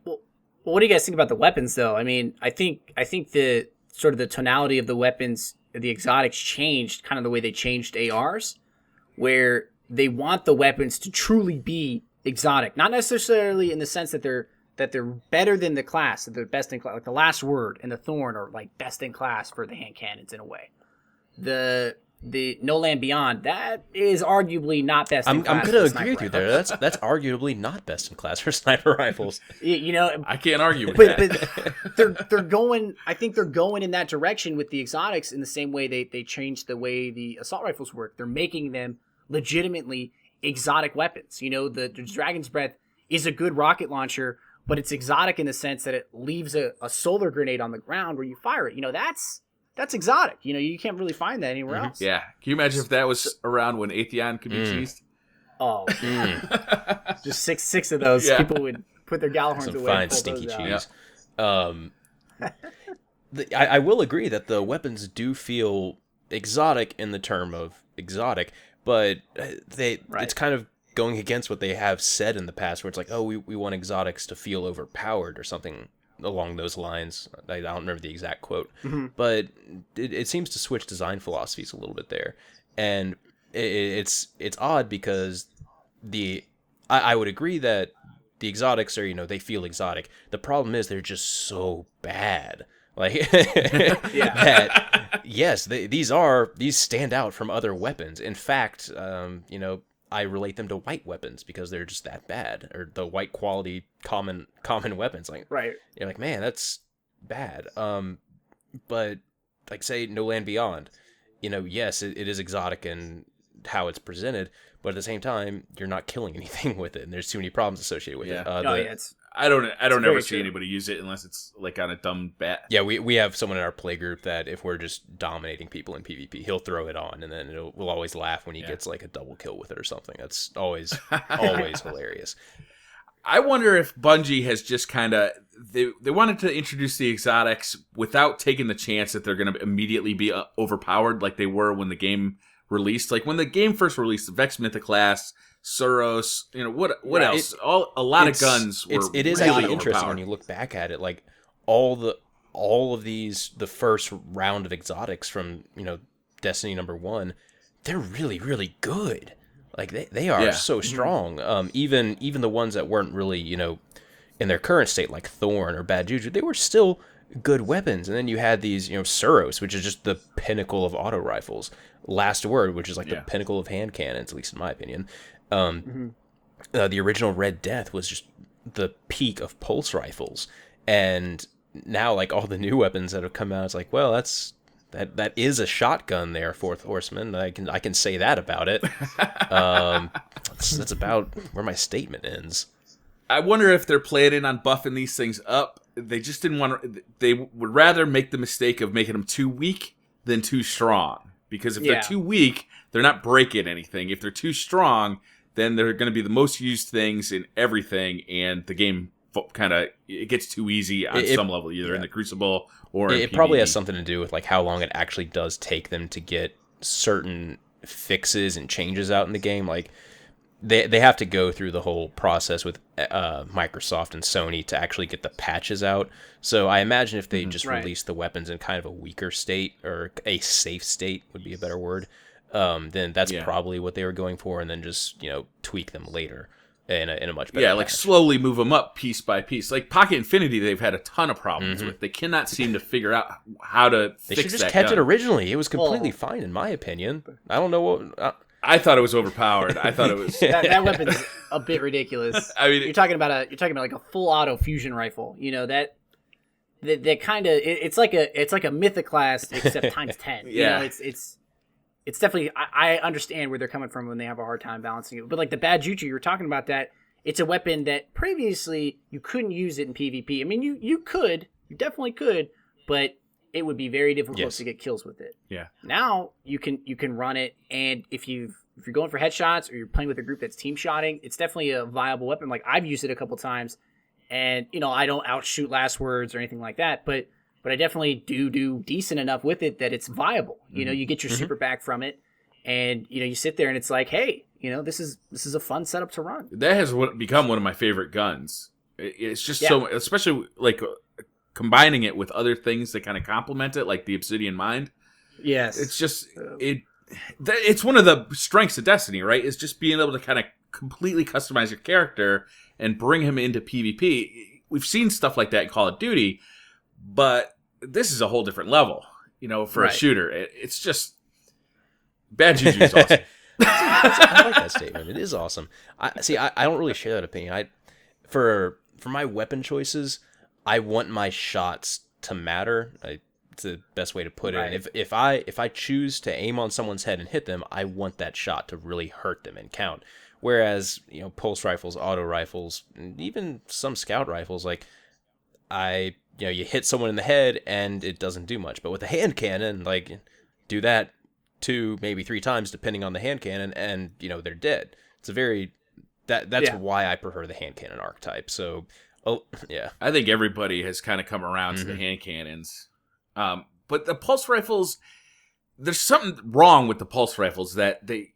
Well, what do you guys think about the weapons, though? I mean, I think the sort of the tonality of the weapons, the exotics changed kind of the way they changed ARs, where they want the weapons to truly be exotic, not necessarily in the sense that they're better than the class, that they're best in class. Like the Last Word and the Thorn are like best in class for the hand cannons in a way. The No Land Beyond, that is arguably not best in class. I'm going to agree with you there. That's arguably not best in class for sniper rifles. I can't argue with that. But they're going. I think they're going in that direction with the exotics in the same way they changed the way the assault rifles work. They're making them legitimately exotic weapons. The Dragon's Breath is a good rocket launcher, but it's exotic in the sense that it leaves a solar grenade on the ground where you fire it. That's exotic. You can't really find that anywhere else. Yeah. Can you imagine if that was around when Atheon could be cheesed? Oh, just six of those. Yeah. People would put their Galahorns Some away. fine and pull stinky those out. cheese. I will agree that the weapons do feel exotic in the term of exotic, but it's kind of going against what they have said in the past, where it's like, oh, we want exotics to feel overpowered or something along those lines. I don't remember the exact quote, but it seems to switch design philosophies a little bit there, and it's odd because I would agree that the exotics are they feel exotic. The problem is they're just so bad. Like yes, these stand out from other weapons. In fact, I relate them to white weapons because they're just that bad, or the white quality common weapons. Like, right. You're like, man, that's bad. But like, say No Land Beyond, yes, it is exotic in how it's presented, but at the same time, you're not killing anything with it, and there's too many problems associated with it. I don't ever see anybody use it unless it's like on a dumb bat. Yeah, we have someone in our play group that if we're just dominating people in PvP, he'll throw it on, and then we'll always laugh when he gets like a double kill with it or something. That's always hilarious. I wonder if Bungie has just kind of they wanted to introduce the exotics without taking the chance that they're going to immediately be overpowered like they were when the game released. Like when the game first released, the Vex Mythoclast, Suros, what else? A lot of guns were. It is really actually interesting when you look back at it. Like all of these, the first round of exotics from Destiny #1, they're really really good. Like they are so strong. Even the ones that weren't really in their current state, like Thorn or Bad Juju, they were still good weapons. And then you had these Suros, which is just the pinnacle of auto rifles. Last Word, which is like the pinnacle of hand cannons, at least in my opinion. The original Red Death was just the peak of pulse rifles, and now like all the new weapons that have come out, it's like, well, that is a shotgun there, Fourth Horseman. I can say that about it. That's about where my statement ends. I wonder if they're planning on buffing these things up. They just didn't want to. They would rather make the mistake of making them too weak than too strong. Because if they're too weak, they're not breaking anything. If they're too strong, then they're going to be the most used things in everything, and the game kind of it gets too easy on some level, either in the Crucible or in it probably has something to do with like how long it actually does take them to get certain fixes and changes out in the game. Like they have to go through the whole process with Microsoft and Sony to actually get the patches out. So I imagine if they just released the weapons in kind of a weaker state, or a safe state would be a better word, then that's probably what they were going for, and then just tweak them later in a much better like patch. slowly move them up piece by piece. Like Pocket Infinity, they've had a ton of problems with. They cannot seem to figure out how to They fix should just that catch gun. it originally. It was completely fine in my opinion. I don't know what. I thought it was overpowered. I thought it was that weapon's a bit ridiculous. I mean, you're talking about like a full auto fusion rifle. That kind of it's like a Mythoclast except times 10. It's definitely, I understand where they're coming from when they have a hard time balancing it. But like the Bad Juju, you were talking about that. It's a weapon that previously you couldn't use it in PvP. I mean, you definitely could, but it would be very difficult to get kills with it. Yeah. Now you can run it, and if you're going for headshots or you're playing with a group that's team shotting, it's definitely a viable weapon. Like I've used it a couple times, and I don't outshoot last words or anything like that, but I definitely do decent enough with it that it's viable. You get your super back from it, and you sit there and it's like, hey, this is a fun setup to run. That has become one of my favorite guns. It's just so, especially like combining it with other things that kind of complement it, like the Obsidian Mind. Yes, it's just it's one of the strengths of Destiny, right? Is just being able to kind of completely customize your character and bring him into PvP. We've seen stuff like that in Call of Duty, but this is a whole different level, for a shooter. It's just Bad Juju is awesome. I like that statement. It is awesome. I don't really share that opinion. For my weapon choices, I want my shots to matter. It's the best way to put it. And if I choose to aim on someone's head and hit them, I want that shot to really hurt them and count. Whereas pulse rifles, auto rifles, and even some scout rifles, like you hit someone in the head and it doesn't do much. But with a hand cannon, like do that 2, maybe 3 times depending on the hand cannon, and they're dead. It's a very that's why I prefer the hand cannon archetype. So I think everybody has kind of come around to the hand cannons. But the pulse rifles, there's something wrong with the pulse rifles that they,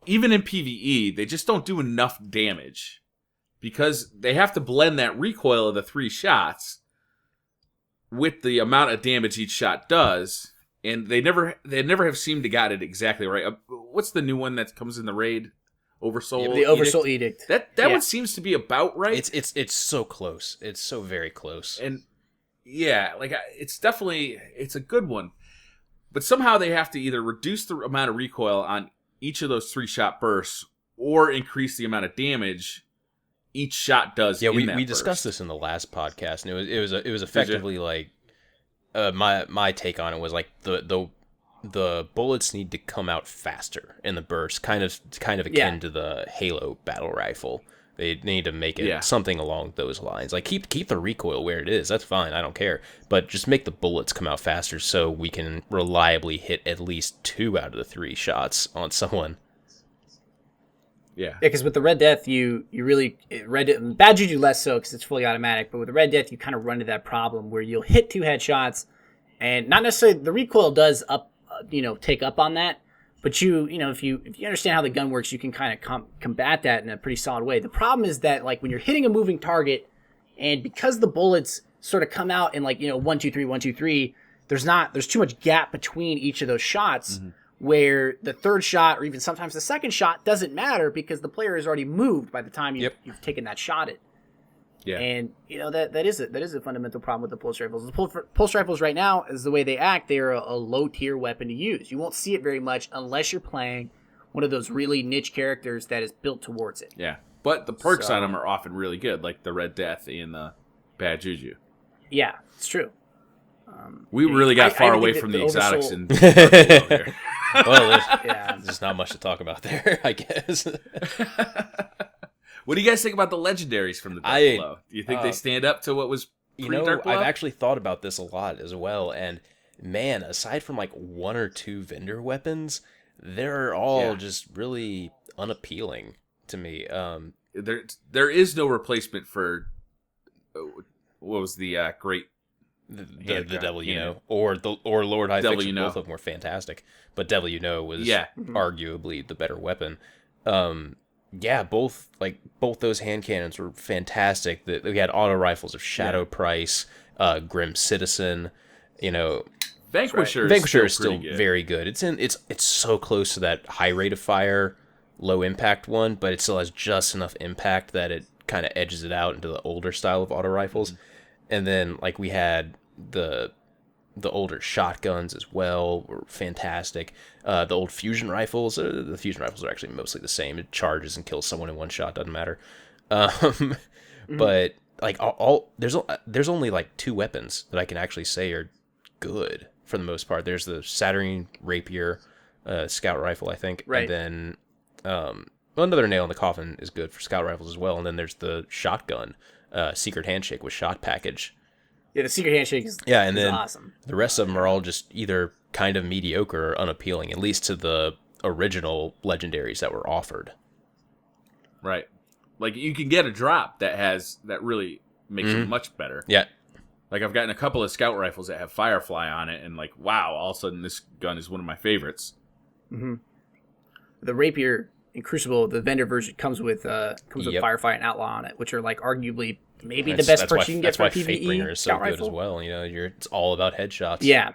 even in PvE, they just don't do enough damage because they have to blend that recoil of the 3 shots with the amount of damage each shot does, and they never have seemed to got it exactly right. What's the new one that comes in the raid? Oversoul. The Oversoul Edict. That one seems to be about right. It's so close. It's so very close. And it's a good one. But somehow they have to either reduce the amount of recoil on each of those 3-shot bursts or increase the amount of damage each shot does. Yeah, we discussed this in the last podcast, and it was effectively like my take on it was like the bullets need to come out faster in the burst, kind of akin to the Halo battle rifle. They need to make it something along those lines. Like keep the recoil where it is. That's fine. I don't care. But just make the bullets come out faster so we can reliably hit at least 2 out of the 3 shots on someone. Yeah, because with the Red Death, Bad Juju less so because it's fully automatic. But with the Red Death, you kind of run into that problem where you'll hit 2 headshots, and not necessarily the recoil does take up on that. But if you understand how the gun works, you can kind of combat that in a pretty solid way. The problem is that like when you're hitting a moving target, and because the bullets sort of come out in 1 2 3 1 2 3, there's too much gap between each of those shots, where the 3rd shot or even sometimes the 2nd shot doesn't matter because the player is already moved by the time you've taken that shot. Yeah, and that is a fundamental problem with the pulse rifles. The pulse rifles right now, is the way they act, they are a low tier weapon to use. You won't see it very much unless you're playing one of those really niche characters that is built towards it. Yeah, but the perks on them are often really good, like the Red Death and the Bad Juju. Yeah, it's true. We really got far away from the exotics and here. Well, there's not much to talk about there, I guess. What do you guys think about the legendaries from the Dark Below? Do you think they stand up to what was pre-Dark Below? I've actually thought about this a lot as well, and man, aside from like 1 or 2 vendor weapons, they're all just really unappealing to me. There is no replacement for what was the great the Devil You Know, or Lord High Fiction. Both of them were fantastic, but Devil You Know was arguably the better weapon. Both those hand cannons were fantastic. We had auto rifles of Shadow Price, Grim Citizen. Vanquisher is still very good. It's so close to that high rate of fire, low impact one, but it still has just enough impact that it kind of edges it out into the older style of auto rifles. And then we had the older shotguns as well were fantastic. The old fusion rifles, the fusion rifles are actually mostly the same. It charges and kills someone in one shot, doesn't matter. But there's only 2 weapons that I can actually say are good for the most part. There's the Saturn Rapier scout rifle, I think, and then another nail in the coffin is good for scout rifles as well. And then there's the shotgun, Secret Handshake with shot package. Yeah, the Secret Handshake is awesome. The rest of them are all just either kind of mediocre or unappealing, at least to the original legendaries that were offered. Right. You can get a drop that really makes it much better. Yeah. I've gotten a couple of scout rifles that have Firefly on it, and wow, all of a sudden this gun is one of my favorites. Mm-hmm. The Rapier in Crucible, the vendor version comes with Firefly and Outlaw on it, which are arguably maybe the best perk you can get for a PvE. Fatebringer is so good rifle as well. It's all about headshots. Yeah.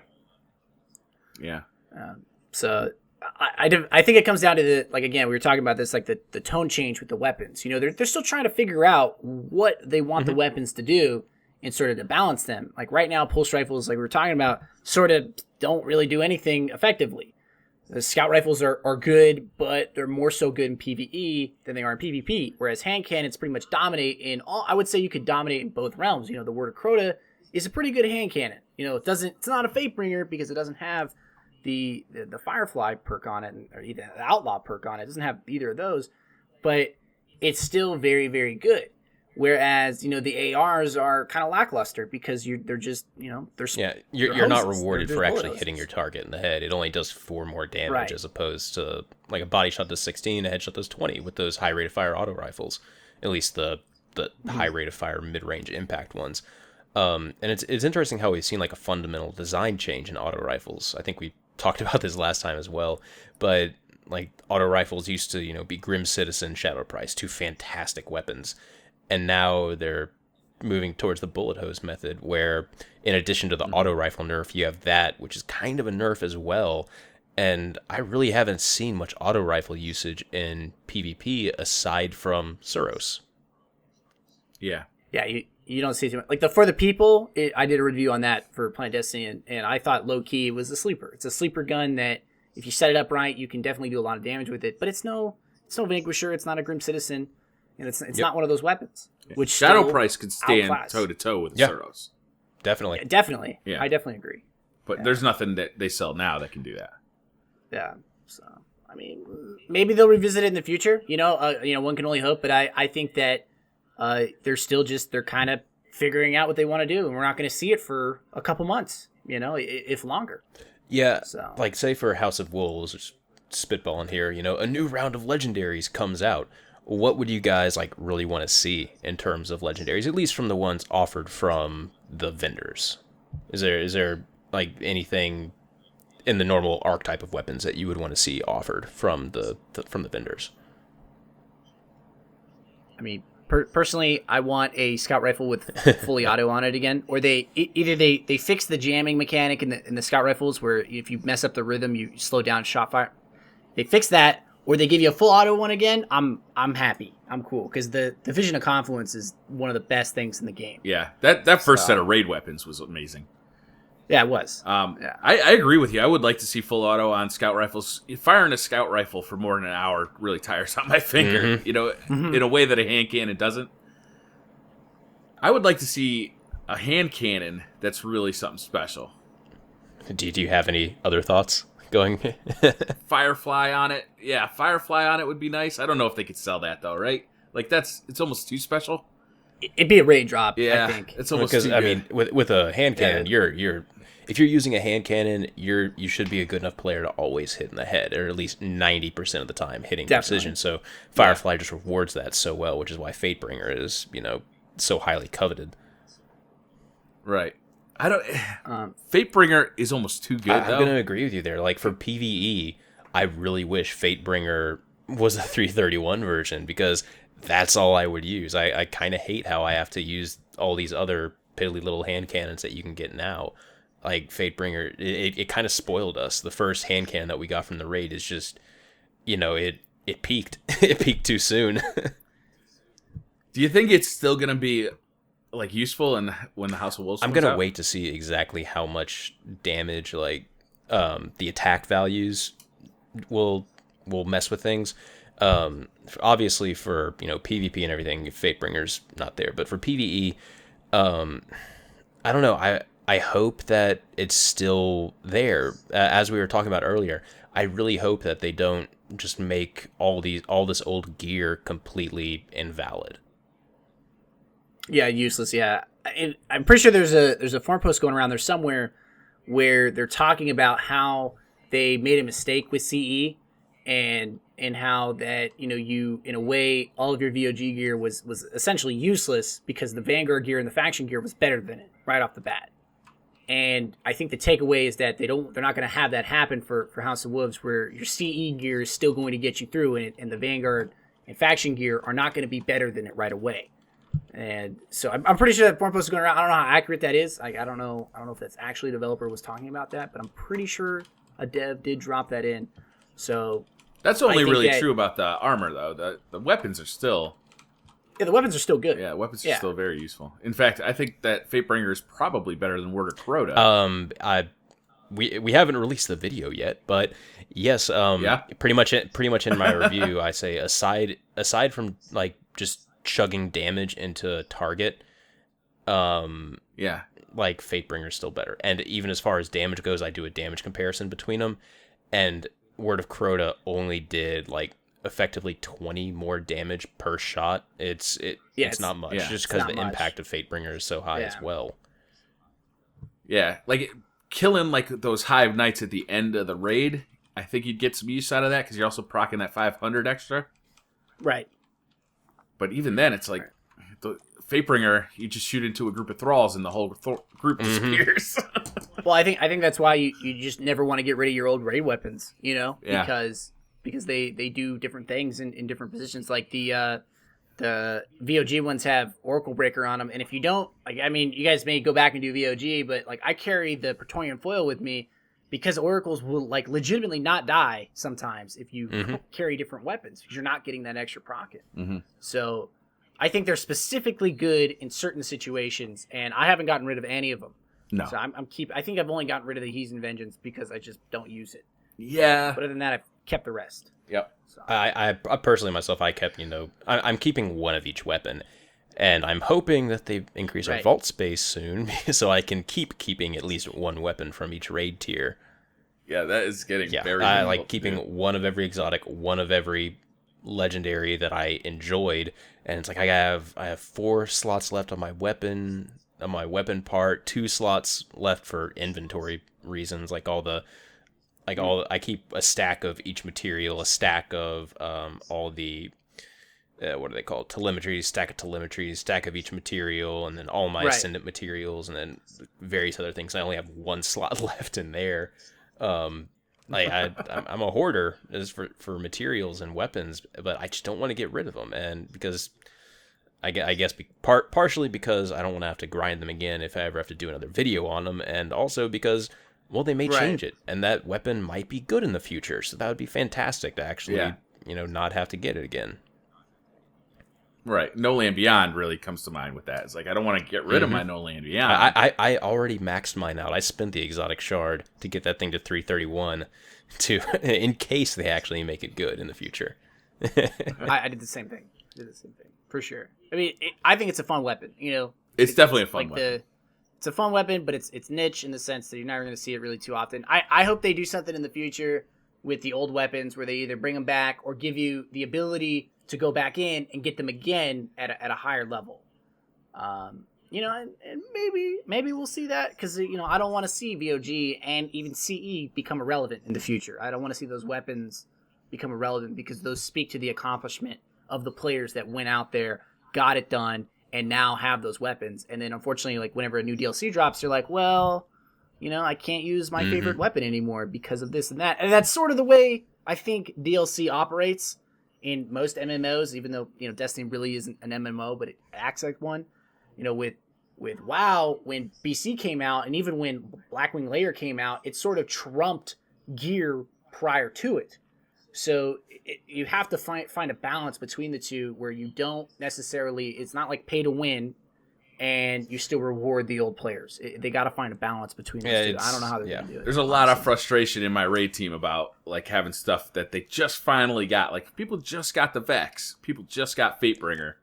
Yeah. So I think it comes down to again, we were talking about this, the tone change with the weapons. They're still trying to figure out what they want the weapons to do and sort of to balance them. Right now, pulse rifles, we were talking about, sort of don't really do anything effectively. The scout rifles are good, but they're more so good in PvE than they are in PvP. Whereas hand cannons pretty much dominate in all. I would say you could dominate in both realms. The Word of Crota is a pretty good hand cannon. It's not a Fatebringer because it doesn't have the Firefly perk on it, or either the Outlaw perk on it. It doesn't have either of those, but it's still very, very good. Whereas, the ARs are kind of lackluster because they're just, you're not rewarded for actually hitting your target in the head. It only does 4 more damage as opposed to a body shot does 16, a headshot does 20 with those high rate of fire auto rifles, at least the high rate of fire mid-range impact ones. And it's interesting how we've seen a fundamental design change in auto rifles. I think we talked about this last time as well, but auto rifles used to, be Grim Citizen, Shadow Price, 2 fantastic weapons. And now they're moving towards the bullet hose method, where in addition to the auto rifle nerf, you have that, which is kind of a nerf as well. And I really haven't seen much auto rifle usage in PvP aside from Suros. Yeah. Yeah, you don't see too much. For the people, I did a review on that for PlanetDestiny, and I thought low-key it was a sleeper. It's a sleeper gun that if you set it up right, you can definitely do a lot of damage with it. But it's no Vanquisher, it's not a Grim Citizen. And it's not one of those weapons. Which Shadow Price could stand toe to toe with Suros. Definitely. Definitely. Yeah. I definitely agree. But there's nothing that they sell now that can do that. Yeah. So maybe they'll revisit it in the future. One can only hope. But I think that they're kind of figuring out what they want to do, and we're not going to see it for a couple months. If longer. Yeah. So. Say for House of Wolves, just spitballing here. A new round of legendaries comes out. What would you guys really want to see in terms of legendaries, at least from the ones offered from the vendors? Is there anything in the normal archetype of weapons that you would want to see offered from the vendors? Personally, I want a scout rifle with fully auto on it again, or they fix the jamming mechanic in the scout rifles, where if you mess up the rhythm, you slow down shot fire. They fix that. Or they give you a full auto one again, I'm happy. I'm cool. Because the Vision of Confluence is one of the best things in the game. Yeah, that first set of raid weapons was amazing. Yeah, it was. I agree with you. I would like to see full auto on scout rifles. Firing a scout rifle for more than an hour really tires out my finger, in a way that a hand cannon doesn't. I would like to see a hand cannon that's really something special. Do you have any other thoughts? Going Firefly on it. Yeah, Firefly on it would be nice. I don't know if they could sell that though, right? It's almost too special. It'd be a raid drop, yeah, I think. It's almost too good. With a hand cannon, you're if you're using a hand cannon, you should be a good enough player to always hit in the head, or at least 90% of the time hitting precision. So Firefly just rewards that so well, which is why Fatebringer is, so highly coveted. Right. I don't. Fatebringer is almost too good. I'm going to agree with you there. Like for PvE, I really wish Fatebringer was a 331 version because that's all I would use. I kind of hate how I have to use all these other piddly little hand cannons that you can get now. Like Fatebringer, it kind of spoiled us. The first hand cannon that we got from the raid is just, it peaked. It peaked too soon. Do you think it's still gonna be like useful when the House of Wolves? I'm gonna wait to see exactly how much damage the attack values will mess with things. Obviously for PvP and everything, Fatebringer's not there, but for PvE, I don't know. I hope that it's still there. As we were talking about earlier, I really hope that they don't just make all this old gear completely invalid. Yeah, useless. Yeah, I'm pretty sure there's a forum post going around there somewhere where they're talking about how they made a mistake with CE and how that you in a way all of your VOG gear was essentially useless because the Vanguard gear and the faction gear was better than it right off the bat. And I think the takeaway is that they're not going to have that happen for House of Wolves, where your CE gear is still going to get you through, and the Vanguard and faction gear are not going to be better than it right away. And so I'm pretty sure that forum post is going around. I don't know how accurate that is. I don't know if that's actually a developer was talking about that, but I'm pretty sure a dev did drop that in. So that's only really true about the armor, though. The weapons are still. Yeah, the weapons are still good. Yeah, weapons are still very useful. In fact, I think that Fatebringer is probably better than Word of Crota. We haven't released the video yet, but yes, pretty much in my review, I say aside from like just chugging damage into a target, like Fatebringer's still better. And even as far as damage goes, I do a damage comparison between them, and Word of Crota only did like effectively 20 more damage per shot. It's not much, just because the impact of Fatebringer is so high as well. Yeah, like killing like those Hive Knights at the end of the raid, I think you'd get some use out of that because you're also proccing that 500 extra. Right. But even then, it's like the Fatebringer, you just shoot into a group of thralls and the whole group disappears. Well, I think that's why you just never want to get rid of your old raid weapons, because they do different things in different positions. Like the VOG ones have Oracle Breaker on them, and if you don't, you guys may go back and do VOG, but like I carry the Praetorian Foil with me because oracles will like legitimately not die sometimes if you carry different weapons because you're not getting that extra procket. So I think they're specifically good in certain situations, and I haven't gotten rid of any of them. No. So I think I've only gotten rid of the Heathen Vengeance because I just don't use it. Yeah. But other than that, I've kept the rest. Yep. So. I personally myself, I kept, I'm keeping one of each weapon, and I'm hoping that they increase our vault space soon so I can keep keeping at least one weapon from each raid tier. Yeah, that is getting very I like keeping one of every exotic, one of every legendary that I enjoyed, and it's like I have 4 slots left on my weapon part, 2 slots left for inventory reasons, I keep a stack of each material, a stack of all the what are they called? Telemetries, stack of telemetries, stack of each material, and then all my ascendant materials, and then various other things. I only have 1 slot left in there. I'm a hoarder as for materials and weapons, but I just don't want to get rid of them, and because I guess partially because I don't want to have to grind them again if I ever have to do another video on them, and also because they may change it, and that weapon might be good in the future, so that would be fantastic to actually not have to get it again. Right. No Land Beyond really comes to mind with that. It's like, I don't want to get rid of my No Land Beyond. I already maxed mine out. I spent the exotic shard to get that thing to 331 in case they actually make it good in the future. I did the same thing. For sure. I mean, I think it's a fun weapon. It's definitely a fun weapon. It's a fun weapon, but it's niche in the sense that you're not going to see it really too often. I hope they do something in the future with the old weapons where they either bring them back or give you the ability to go back in and get them again at a higher level. And maybe we'll see that because, I don't want to see VOG and even CE become irrelevant in the future. I don't want to see those weapons become irrelevant because those speak to the accomplishment of the players that went out there, got it done, and now have those weapons. And then unfortunately, like whenever a new DLC drops, you're like, well, I can't use my favorite weapon anymore because of this and that. And that's sort of the way I think DLC operates in most MMOs, even though, Destiny really isn't an MMO, but it acts like one. With WoW, when BC came out, and even when Blackwing Layer came out, it sort of trumped gear prior to it. So you have to find a balance between the two where you don't necessarily, it's not like pay to win, and you still reward the old players. They got to find a balance between those two. I don't know how they're going to do it. There's a lot of frustration in my raid team about like having stuff that they just finally got. Like people just got the Vex, people just got Fatebringer,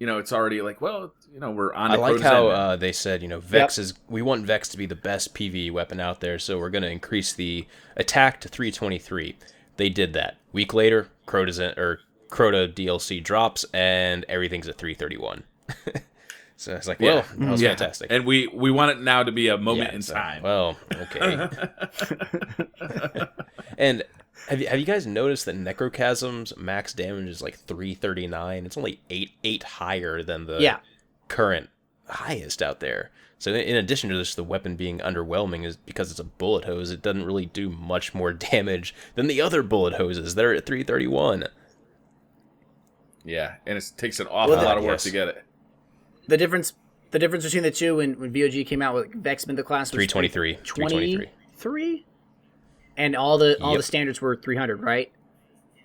it's already like, well, we're on. I like how they said, Vex is. We want Vex to be the best PvE weapon out there, so we're going to increase the attack to 323. They did that. Week later, Crota DLC drops, and everything's at 331. So it's like, well, that was fantastic. And we want it now to be a moment in time. Well, okay. And have you guys noticed that Necrochasm's max damage is like 339? It's only 8 higher than the current highest out there. So in addition to this, the weapon being underwhelming is because it's a bullet hose. It doesn't really do much more damage than the other bullet hoses. They're at 331. Yeah, and it takes an awful lot of work to get it. The difference between the two when VOG came out with Vex Mythic class was 323. 23? And all the standards were 300, right?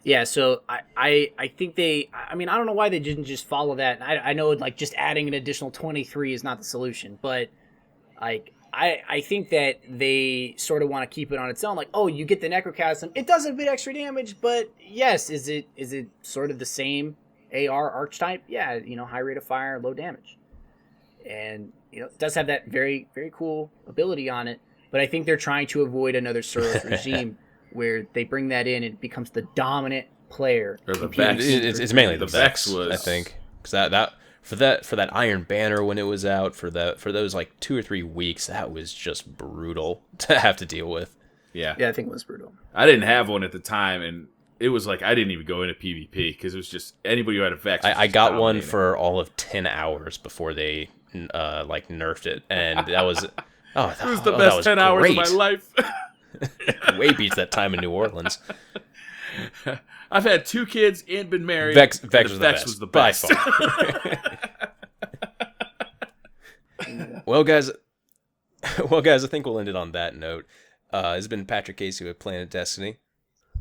Yeah, so I think I don't know why they didn't just follow that. I know like just adding an additional 23 is not the solution, but like I think that they sort of want to keep it on its own. Like, oh, you get the Necrochasm, it does a bit extra damage, but yes, is it sort of the same AR archetype? Yeah, high rate of fire, low damage, and it does have that very, very cool ability on it. But I think they're trying to avoid another Suros regime where they bring that in and it becomes the dominant player. Or the Vex. It's mainly the Vex, I think, because for that Iron Banner when it was out for those like 2 or 3 weeks, that was just brutal to have to deal with. Yeah, I think it was brutal. I didn't have one at the time, and it was like I didn't even go into PvP because it was just anybody who had a Vex. I got one for all of 10 hours before they nerfed it, and that was it was the best 10 hours of my life. Way beats that time in New Orleans. I've had 2 kids and been married. Vex was the best. By far. Well, guys, I think we'll end it on that note. This has been Patrick Casey with PlanetDestiny.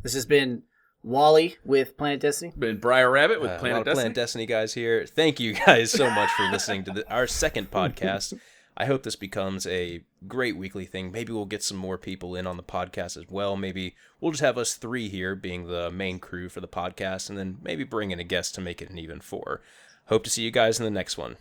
This has been Wally with PlanetDestiny. Been Briar Rabbit with PlanetDestiny. PlanetDestiny guys here. Thank you guys so much for listening to our second podcast. I hope this becomes a great weekly thing. Maybe we'll get some more people in on the podcast as well. Maybe we'll just have us 3 here being the main crew for the podcast, and then maybe bring in a guest to make it an even 4. Hope to see you guys in the next one.